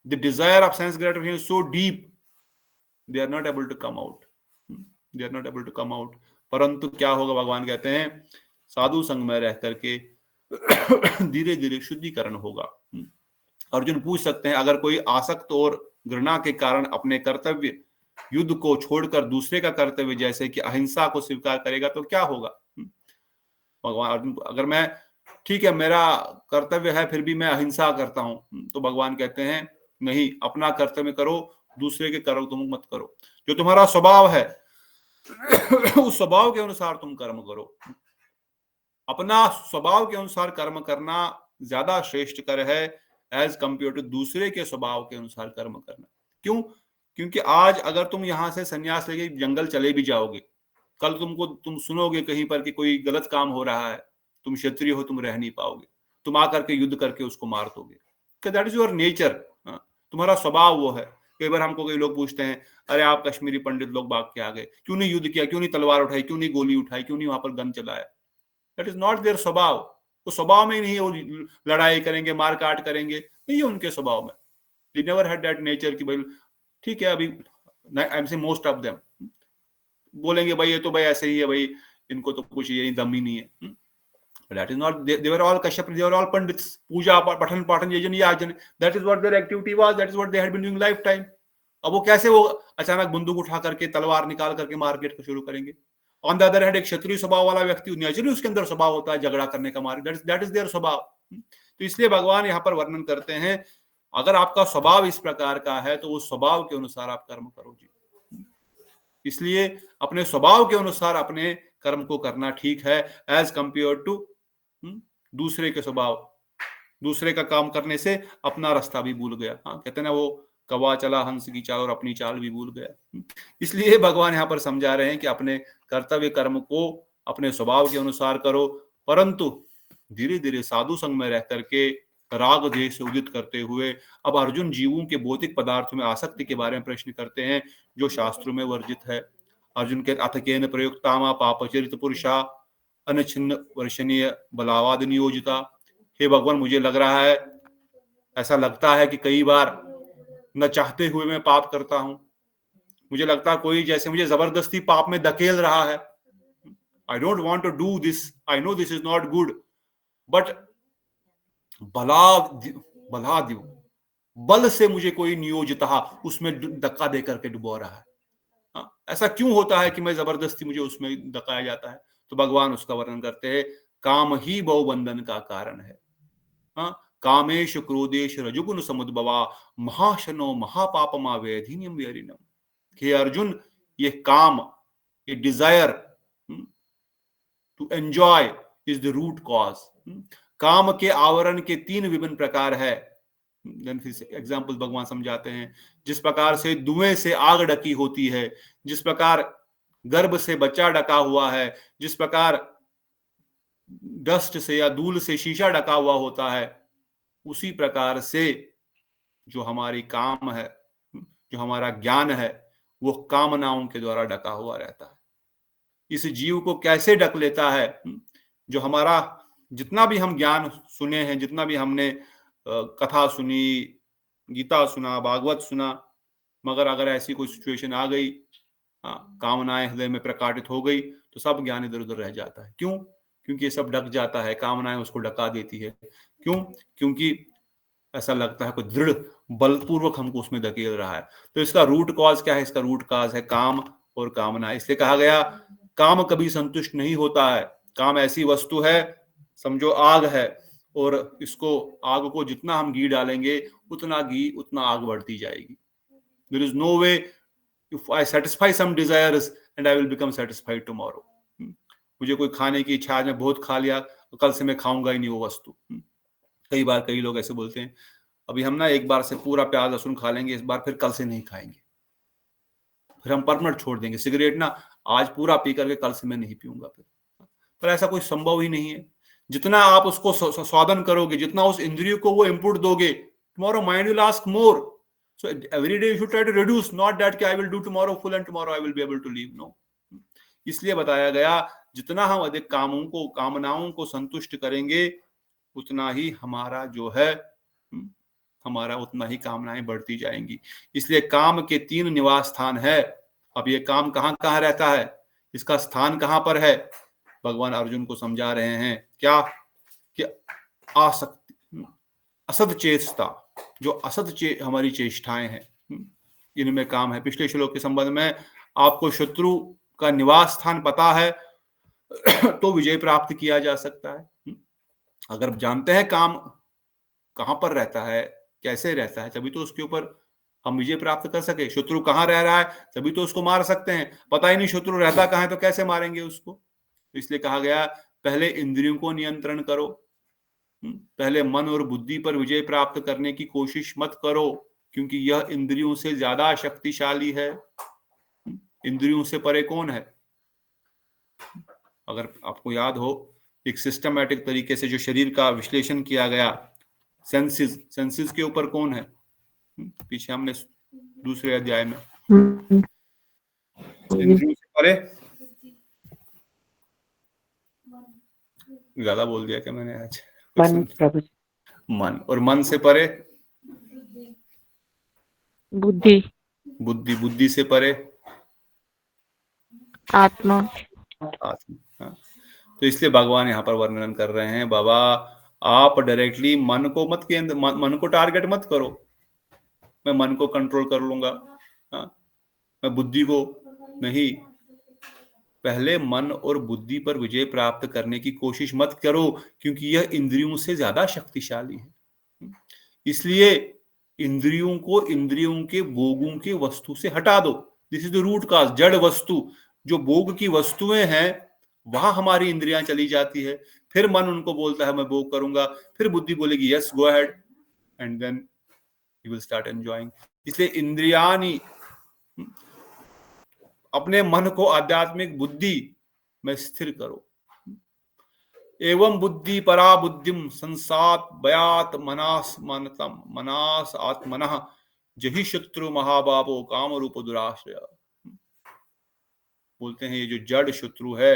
the desire of sense gratification is so deep, they are not able to come out, they are not able to come out. परंतु क्या होगा, भगवान कहते हैं साधु संग में रह करके धीरे धीरे शुद्धिकरण होगा। अर्जुन पूछ सकते हैं, अगर कोई आसक्त और घृणा के कारण अपने कर्तव्य युद्ध को छोड़कर दूसरे का कर्तव्य जैसे कि अहिंसा को स्वीकार करेगा तो क्या होगा? भगवान अर्जुन, अगर मैं ठीक है मेरा कर्तव्य है फिर भी मैं अहिंसा करता हूं, तो भगवान कहते हैं नहीं, अपना कर्तव्य करो, दूसरे के कर्म तुम मत करो। जो तुम्हारा स्वभाव है उस स्वभाव के अनुसार तुम कर्म करो। अपना स्वभाव के अनुसार कर्म करना ज्यादा श्रेष्ठ कर है एज कंपेयर टू दूसरे के स्वभाव के अनुसार कर्म करना। क्यों? क्योंकि आज अगर तुम यहां से संन्यास लेके जंगल चले भी जाओगे, कल तुम सुनोगे कहीं पर कि कोई गलत काम हो रहा है, तुम क्षत्रिय हो, तुम रह नहीं पाओगे, तुम आकर के युद्ध करके उसको मार दोगे। दैट इज योर नेचर, तुम्हारा स्वभाव वो है। कई बार हमको कई लोग पूछते हैं, अरे आप कश्मीरी पंडित लोग भाग के आ गए, क्यों नहीं युद्ध किया, क्यों नहीं तलवार उठाई, क्यों नहीं गोली उठाई, क्यों नहीं वहां पर गन चलाया? दैट इज नॉट देयर स्वभाव। वो स्वभाव में ही नहीं है, वो लड़ाई करेंगे, मार काट करेंगे, नहीं है उनके स्वभाव में। They never had that nature कि भाई ठीक है, अभी आई एम से मोस्ट ऑफ देम बोलेंगे भाई ये तो भाई ऐसे ही है, भाई इनको तो कुछ ये दम ही नहीं है। That is not, they were all Kashyap, they were all Pandits. Puja, Pathan, Patan, Yajan, Yajan. That is what their activity was. That is what they had been doing lifetime. अब वो कैसे वो अचानक बंदूक उठा करके तलवार निकाल करके मारपीट को शुरू करेंगे? ऑन द अदर हैंड एक क्षत्रिय स्वभाव वाला व्यक्ति, नेचुरली उसके अंदर स्वभाव होता है झगड़ा करने का, मार, दैट इज देयर स्वभाव. तो इसलिए भगवान यहाँ पर वर्णन करते हैं, अगर आपका स्वभाव इस प्रकार का है तो उस स्वभाव के अनुसार आप कर्म करो जी. इसलिए अपने स्वभाव के अनुसार अपने कर्म को करना ठीक है, एज कंपेयर टू दूसरे के स्वभाव. दूसरे का काम करने से अपना रास्ता भी भूल गया. हाँ, कहते हैं ना, वो कौवा चला हंस की चाल और अपनी चाल भी भूल गया. इसलिए भगवान यहाँ पर समझा रहे हैं कि अपने कर्तव्य कर्म को अपने स्वभाव के अनुसार करो, परंतु धीरे धीरे साधु संग में रह करके राग देश से उदित करते हुए. अब अर्जुन जीवों के भौतिक पदार्थों में आसक्ति के बारे में प्रश्न करते हैं, जो शास्त्रों में वर्जित है. अर्जुन के अथ केन प्रयुक्तामा पापचरित पुरुषा अनछिन्न वर्षणीय बलावाद नियोजिता. हे भगवान, मुझे लग रहा है, ऐसा लगता है कि कई बार न चाहते हुए मैं पाप करता हूं. मुझे लगता है कोई जैसे मुझे जबरदस्ती पाप में धकेल रहा है. I don't want to do this, I know this is not good, but बल से मुझे कोई नियोजिता उसमें धक्का दे करके डुबो रहा है. ऐसा क्यों होता है कि मैं जबरदस्ती मुझे उसमें धक्काया जाता है? तो भगवान उसका वर्णन करते हैं, काम ही बहुबंधन का कारण है. कामेश क्रोधेश रजुगुण समुद्भवा महाशनो महापापमा वेधिनियम वेरिनम. हे अर्जुन, ये काम, ये desire to enjoy is the root cause. काम के आवरण के 3 विभिन्न प्रकार है. एग्जाम्पल भगवान समझाते हैं, जिस प्रकार से धुएं से आग ढकी होती है, जिस प्रकार गर्भ से बच्चा ढका हुआ है, जिस प्रकार डस्ट से या धूल से शीशा ढका हुआ होता है, उसी प्रकार से जो हमारी काम है, जो हमारा ज्ञान है, वो कामनाओं के द्वारा ढका हुआ रहता है. इस जीव को कैसे ढक लेता है? जो हमारा जितना भी हम ज्ञान सुने हैं, जितना भी हमने कथा सुनी, गीता सुना, भागवत सुना, मगर अगर ऐसी कोई सिचुएशन आ गई, कामनाएं हृदय में प्रकाटित हो गई, तो सब ज्ञान इधर उधर रह जाता है. क्यों? क्योंकि ये सब ढक जाता है, कामनाएं उसको ढका देती है. क्यों? क्योंकि ऐसा लगता है कोई दृढ़ बलपूर्वक हमको उसमें धकेल रहा है. तो इसका रूट कॉज क्या है? इसका रूट कॉज है काम और कामना. इसलिए कहा गया, काम कभी संतुष्ट नहीं होता है. काम ऐसी वस्तु है, समझो आग है, और इसको, आग को जितना हम घी डालेंगे उतना आग बढ़ती जाएगी. There is no way if I satisfy some desires and I will become satisfied tomorrow. मुझे कोई खाने की इच्छा, आज मैं बहुत खा लिया, तो कल से मैं खाऊंगा ही नहीं वो वस्तु. कई बार कई लोग ऐसे बोलते हैं, अभी हम ना एक बार से पूरा प्याज लहसुन खा लेंगे, इस बार फिर कल से नहीं खाएंगे, फिर हम परमानेंट छोड़ देंगे. सिगरेट ना आज पूरा पी करके कल से मैं नहीं पीऊंगा फिर. पर ऐसा कोई संभव ही नहीं है. जितना आप उसको स्वादन करोगे, जितना उस इंद्रिय को वो इनपुट दोगे, tomorrow mind will ask more. So every day you should try to reduce, not that कि I will do tomorrow full and tomorrow I will be able to leave. No. इसलिए बताया गया, जितना हम अधिक कामों को, कामनाओं को संतुष्ट करेंगे, उतना ही हमारा जो है, हमारा उतना ही कामनाएं बढ़ती जाएंगी. इसलिए काम के 3 निवास स्थान है. अब ये काम कहाँ कहाँ रहता है, इसका स्थान कहाँ पर है, भगवान अर्जुन को समझा रहे हैं. क्या? कि आसक्ति, असद चेष्टा, जो असद हमारी चेष्टाएं हैं, इनमें काम है. पिछले श्लोक के संबंध में आपको शत्रु का निवास स्थान पता है तो विजय प्राप्त किया जा सकता है. अगर जानते हैं काम कहां पर रहता है, कैसे रहता है, तभी तो उसके ऊपर हम विजय प्राप्त कर सके. शत्रु कहां रह रहा है, तभी तो उसको मार सकते हैं. पता ही नहीं शत्रु रहता कहां है, तो कैसे मारेंगे उसको? इसलिए कहा गया, पहले इंद्रियों को नियंत्रण करो, पहले मन और बुद्धि पर विजय प्राप्त करने की कोशिश मत करो, क्योंकि यह इंद्रियों से ज्यादा शक्तिशाली है. इंद्रियों से परे कौन है? अगर आपको याद हो, एक सिस्टमैटिक तरीके से जो शरीर का विश्लेषण किया गया, सेंसेस के ऊपर कौन है? पीछे हमने दूसरे अध्याय में, इंद्रियों से परे, ज्यादा बोल दिया क्या मैंने आज? मन प्रभु। मन, और मन से परे बुद्धि। बुद्धि, बुद्धि से परे आत्मा। आत्मा. तो इसलिए भगवान यहाँ पर वर्णन कर रहे हैं, बाबा आप डायरेक्टली मन को मत केंद्र मन को टारगेट मत करो, मैं मन को कंट्रोल कर लूंगा, हाँ, मैं बुद्धि को नहीं। पहले मन और बुद्धि पर विजय प्राप्त करने की कोशिश मत करो, क्योंकि यह इंद्रियों से ज्यादा शक्तिशाली है। इसलिए इंद्रियों को इंद्रियों के भोगों के वस्तु से हटा दो। This is the root cause. जड़ वस्तु, जो भोग की वस्तुएं हैं, वहां हमारी इंद्रियां चली जाती है, फिर मन उनको बोलता है मैं भोग करूंगा, फिर बुद्धि बोलेगी yes go ahead, and then you will start enjoying. इसलिए इंद्रियानी, अपने मन को आध्यात्मिक बुद्धि में स्थिर करो। एवं बुद्धि परा बुद्धिम संसात बयात मनास मनतम मनास आत्मनः जहि शत्रु महाबाबो काम रूप दुराश्रय। बोलते हैं ये जो जड़ शत्रु है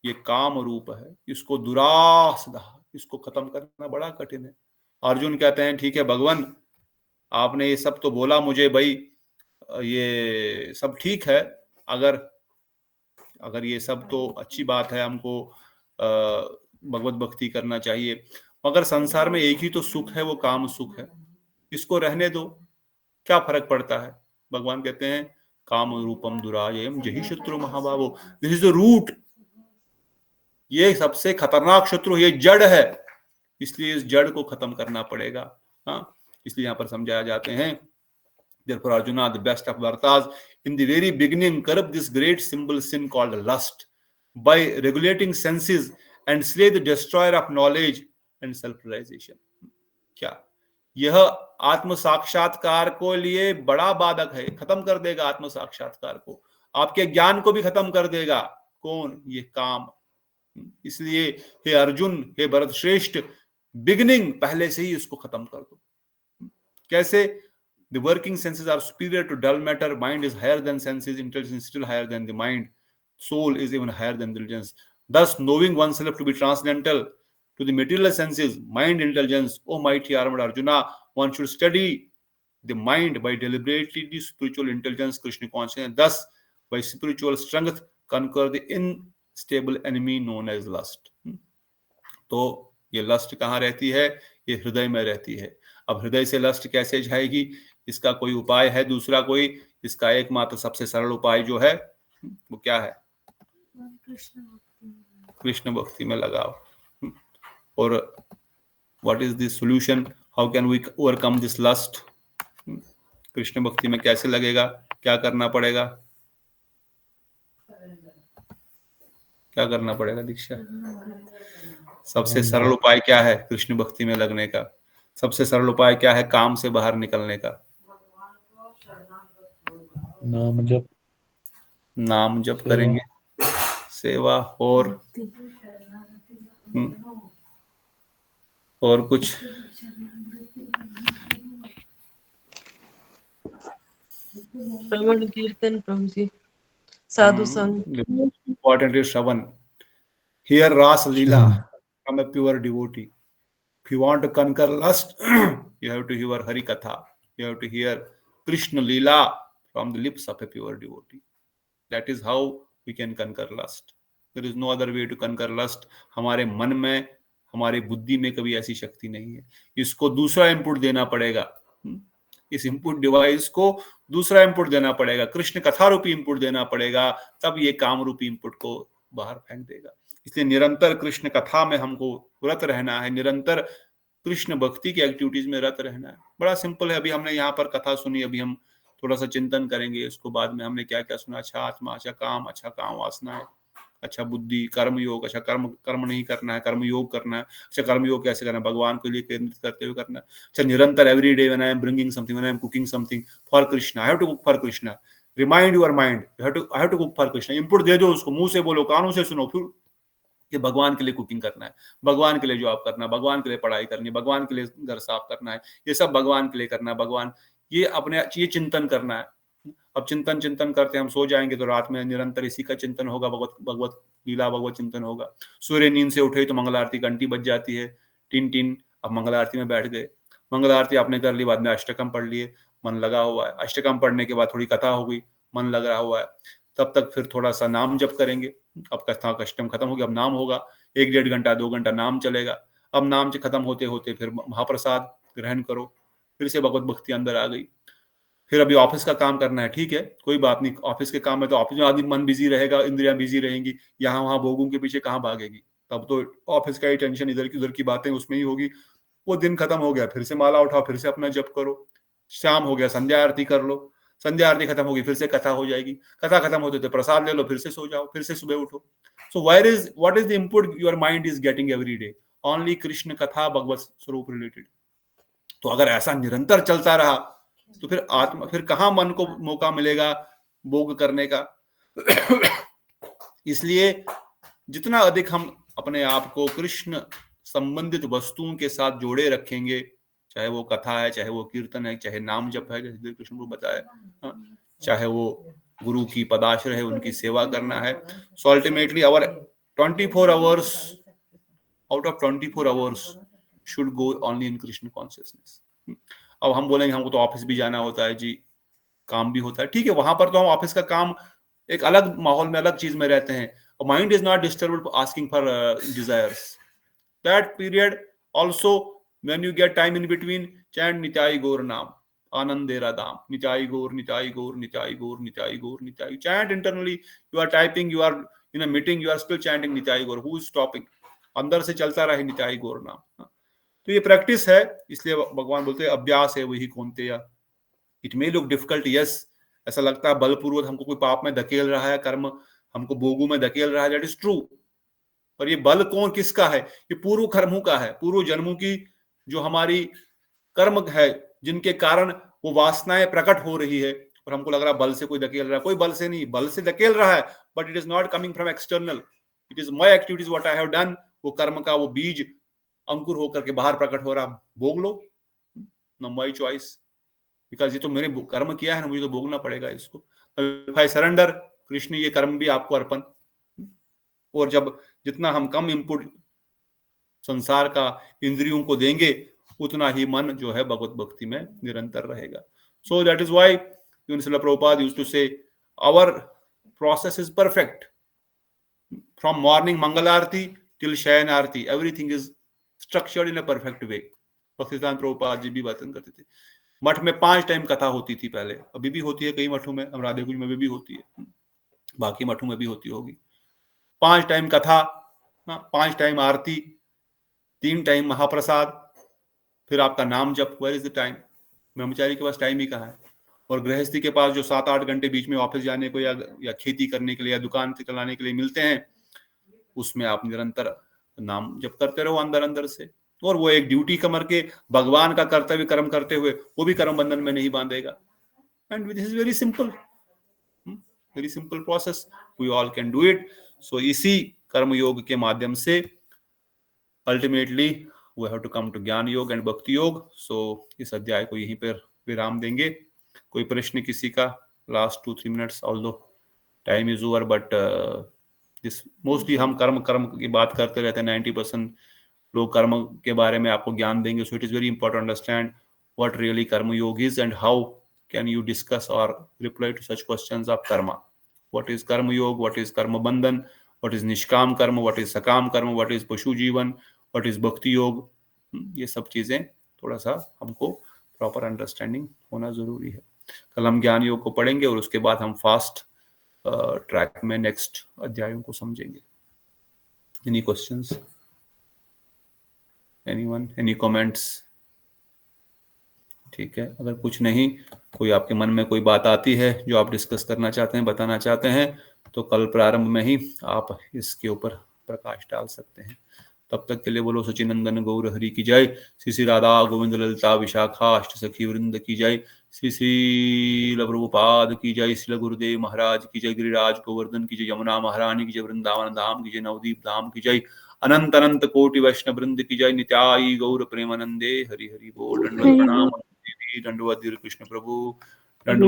ये काम रूप है, इसको दुरासदा, इसको खत्म करना बड़ा कठिन है। अर्जुन कहते हैं ठीक है भगवान, आपने ये सब तो बोला मुझे भाई, ये सब ठीक है, अगर ये सब तो अच्छी बात है, हमको भगवत भक्ति करना चाहिए, मगर संसार में एक ही तो सुख है, वो काम सुख है, इसको रहने दो, क्या फर्क पड़ता है। भगवान कहते हैं काम रूपम दुरायम जहि शत्रु महाबाबो, दिस इज द रूट। ये सबसे खतरनाक शत्रु ये जड़ है, इसलिए इस जड़ को खत्म करना पड़ेगा। हाँ, इसलिए यहाँ पर समझाया जाते हैं therefore Arjuna, the best of vartas, in the very beginning curb this great simple sin called lust by regulating senses and slay the destroyer of knowledge and self realization। क्या यह आत्म साक्षात्कार को लिए बड़ा बाधक है, खत्म कर देगा आत्म साक्षात्कार को, आपके ज्ञान को भी खत्म कर देगा। कौन? ये काम। इसलिए हे अर्जुन, हे भरत श्रेष्ठ, बिगिनिंग पहले से ही इसको खत्म कर दो। कैसे? The working senses are superior to dull matter. Mind is higher than senses. Intelligence is still higher than the mind. Soul is even higher than diligence. Thus, knowing oneself to be transcendental to the material senses, mind, intelligence, O mighty armed Arjuna, one should study the mind by deliberately spiritual intelligence, Krishna consciousness. Thus, by spiritual strength, conquer the unstable enemy known as lust. तो ये लस्ट कहाँ रहती है? ये हृदय में रहती है। अब हृदय से लस्ट कैसे जाएगी? इसका कोई उपाय है दूसरा कोई? इसका एकमात्र सबसे सरल उपाय जो है वो क्या है? कृष्ण भक्ति में लगाओ। और what is this solution? How can we overcome this lust? Krishna भक्ति में कैसे लगेगा? क्या करना पड़ेगा? क्या करना पड़ेगा दीक्षा? सबसे सरल उपाय क्या है कृष्ण भक्ति में लगने का? सबसे सरल उपाय क्या है काम से बाहर निकलने का? नाम जप करेंगे, सेवा, और कुछ? श्रवण कीर्तन प्रभु जी, साधु संग। Important is Shravan. Hear Ras Leela from a pure devotee. If you want to conquer lust, you have to hear Hari Katha. You have to hear Krishna Leela from the lips of a pure devotee. That is how we can conquer lust. There is no other way to conquer lust. हमारे मन में, हमारी बुद्धि में कभी ऐसी शक्ति नहीं है। इसको दूसरा इनपुट देना पड़ेगा। इस इनपुट डिवाइस को दूसरा इनपुट देना पड़ेगा, कृष्ण कथा रूपी इनपुट देना पड़ेगा, तब ये काम रूपी इनपुट को बाहर फेंक देगा। इसलिए निरंतर कृष्ण कथा में हमको रत रहना है, निरंतर कृष्ण भक्ति की एक्टिविटीज में रत रहना है। बड़ा सिंपल है। अभी हमने यहाँ पर कथा सुनी, अभी हम थोड़ा सा चिंतन करेंगे इसको। बाद में हमने क्या क्या सुना? अच्छा आत्मा, अच्छा काम वासना है, अच्छा बुद्धि, कर्म योग, अच्छा कर्म नहीं करना है, कर्म योग करना है। अच्छा कर्म योग कैसे करना है? भगवान के लिए केंद्रित करते हुए करना है। अच्छा निरंतर every day when I am bringing something, when I am cooking something for Krishna, I have to cook for Krishna. Remind your mind, I have to cook for Krishna. Input दे दो उसको, मुंह से बोलो, कानों से सुनो, फिर कि भगवान के लिए कुकिंग करना है, भगवान के लिए जॉब करना है, भगवान के लिए पढ़ाई करनी है, भगवान के लिए घर साफ करना है, ये सब भगवान के लिए करना है। भगवान ये अपने ये चिंतन करना है। अब चिंतन करते हम सो जाएंगे तो रात में निरंतर इसी का चिंतन होगा, भगवत लीला, भगवत चिंतन होगा। सूर्य नींद से उठे तो मंगल आरती घंटी बज जाती है, टिन टिन। अब मंगल आरती में बैठ गए, मंगल आरती आपने कर ली, बाद में अष्टकम पढ़ लिए, मन लगा हुआ है। अष्टकम पढ़ने के बाद थोड़ी कथा हो गई, मन लग रहा हुआ है। तब तक फिर थोड़ा सा नाम जप करेंगे। अब कथा कष्टम खत्म हो गया, अब नाम होगा, 1-1.5 घंटा 2 घंटा नाम चलेगा। अब नाम से खत्म होते होते फिर महाप्रसाद ग्रहण करो, फिर से भगवत भक्ति अंदर आ गई। फिर अभी ऑफिस का काम करना है, ठीक है, कोई बात नहीं, ऑफिस के काम में तो ऑफिस में आदमी मन बिजी रहेगा, इंद्रियां बिजी रहेंगी, यहाँ वहां भोगों के पीछे कहाँ भागेगी, तब तो ऑफिस का ही टेंशन, इधर की उधर की बातें उसमें ही होगी। वो दिन खत्म हो गया, फिर से माला उठाओ, फिर से अपना जप करो। शाम हो गया, संध्या आरती कर लो, संध्या आरती खत्म होगी, फिर से कथा हो जाएगी, कथा खत्म होते तो प्रसाद ले लो, फिर से सो जाओ, फिर से सुबह उठो। So what is the input your mind is getting every day? Only Krishna कथा, भगवत स्वरूप रिलेटेड। तो अगर ऐसा निरंतर चलता रहा तो फिर कहां मन को मौका मिलेगा भोग करने का? इसलिए जितना अधिक हम अपने आप को कृष्ण संबंधित वस्तुओं के साथ जोड़े रखेंगे, चाहे वो कथा है, चाहे वो कीर्तन है, चाहे नाम जप है, जैसे कृष्ण को बताया, चाहे वो गुरु की पदाश्रय है, उनकी सेवा करना है। So ultimately our 24 hours out of 24 hours should go only in Krishna consciousness. अब हम बोलेंगे हमको तो ऑफिस भी जाना होता है जी, काम भी होता है, ठीक है, वहां पर तो हम ऑफिस का काम एक अलग माहौल में, अलग चीज में रहते हैं। Mind is not disturbed asking for desires. That period also when you get time in between, chant Nitai Gaur नाम, आनंदेरा धाम, नित्याय Gaur, Nitai Gaur, Nitai Gaur, Nitai Gaur, Nitai. Chant internally, you are typing, you are in a meeting, you are still chanting Nitai Gaur. Who is stopping? अंदर से चलता रहे नित्याय गौर नाम। तो ये प्रैक्टिस है, इसलिए भगवान बोलते हैं अभ्यास है वही Kaunteya. It may look difficult, yes, ऐसा लगता है बलपूर्वक हमको कोई पाप में धकेल रहा है, कर्म हमको भोगों में धकेल रहा है, दैट इज ट्रू। पर ये बल कौन किसका है? ये पूर्व कर्मों का है, पूर्व जन्मों की जो हमारी कर्म है, जिनके कारण वो वासनाएं प्रकट हो रही है। और हमको लग रहा है बल से कोई धकेल रहा है, कोई बल से नहीं, बल से धकेल रहा है, but it is not coming from external, it is my activities what I have done. वो कर्म का वो बीज अंकुर होकर के बाहर प्रकट हो रहा, भोग लो, नो माई चॉइस, बिकॉज ये तो मैंने कर्म किया है ना, मुझे तो भोगना पड़ेगा इसको। इफ आई सरेंडर, कृष्ण ये कर्म भी आपको अर्पण। और जब जितना हम कम इनपुट संसार का इंद्रियों को देंगे, उतना ही मन जो है भगवत भक्ति में निरंतर रहेगा। So that is why Srila Prabhupada used to say our process is perfect. From morning mangal aarti till shayan aarti, everything is structured in a perfect way. Bhaktivedanta Prabhupada ji भी बातें करते थे। मठ में 5 टाइम कथा होती थी पहले, अभी भी होती है कई मठों में, हम राधे कुंज में भी होती है, बाकी मठों में भी होती होगी। 5 टाइम कथा, 5 टाइम आरती, 3 टाइम महाप्रसाद, फिर आपका नाम जप। Where is the time? ब्रह्मचारी के पास टाइम ही कहाँ है? और गृहस्थी के पास जो 7-8 घंटे बीच में ऑफिस जाने को या खेती करने के लिए या दुकान से चलाने के लिए मिलते हैं, उसमें आप निरंतर नाम जप करते रहो अंदर अंदर से। और वो एक ड्यूटी कमर के भगवान का कर्तव्य कर्म करते हुए वो भी कर्म बंधन में नहीं बांधेगा। And this is very simple, very simple process, we all can do it. So इसी कर्म योग के माध्यम से ultimately we have to come to gyan yoga and भक्ति योग। सो इस अध्याय को यहीं पर विराम देंगे। कोई प्रश्न किसी का? Last 2-3 minutes, although time is over, but this mostly हम कर्म की बात करते रहते हैं। 90% लोग कर्म के बारे में आपको ज्ञान देंगे। So it is very important understand what really karma yoga is and how can you discuss और reply to such questions of karma. What is karma yoga, what is कर्म बंधन, व्हाट इज निष्काम कर्म, व्हाट इज सकाम कर्म, व्हाट इज पशु जीवन, व्हाट इज भक्ति योग। ये सब चीजें थोड़ा सा हमको प्रॉपर अंडरस्टैंडिंग होना जरूरी है। कल हम ज्ञान योग को पढ़ेंगे और उसके बाद हम फास्ट ट्रैक में नेक्स्ट अध्यायों को समझेंगे। Any questions, anyone, any comments? ठीक है, अगर कुछ नहीं, कोई आपके मन में कोई बात आती है जो आप डिस्कस करना चाहते हैं, बताना चाहते हैं, तो कल प्रारंभ में ही आप इसके ऊपर प्रकाश डाल सकते हैं। तब तक के लिए बोलो सचिनंदन गौर हरि की जय। श्री श्री राधा गोविंद ललिता विशाखा अष्ट सखी वृंद की जय। श्री श्री प्रभुपाद की जय। श्री गुरुदेव महाराज की जय। गिरिराज गोवर्धन की जय। यमुना महारानी की जय। वृंदावन धाम की जय। नवदीप धाम की जय। अनंत अनंत कोटि वैष्णव वृंद की जय। नित्याई गौर प्रेमानंदे हरि हरि बोल। दंडवत प्रणाम, दंडवत कृष्ण प्रभु, दंडवत।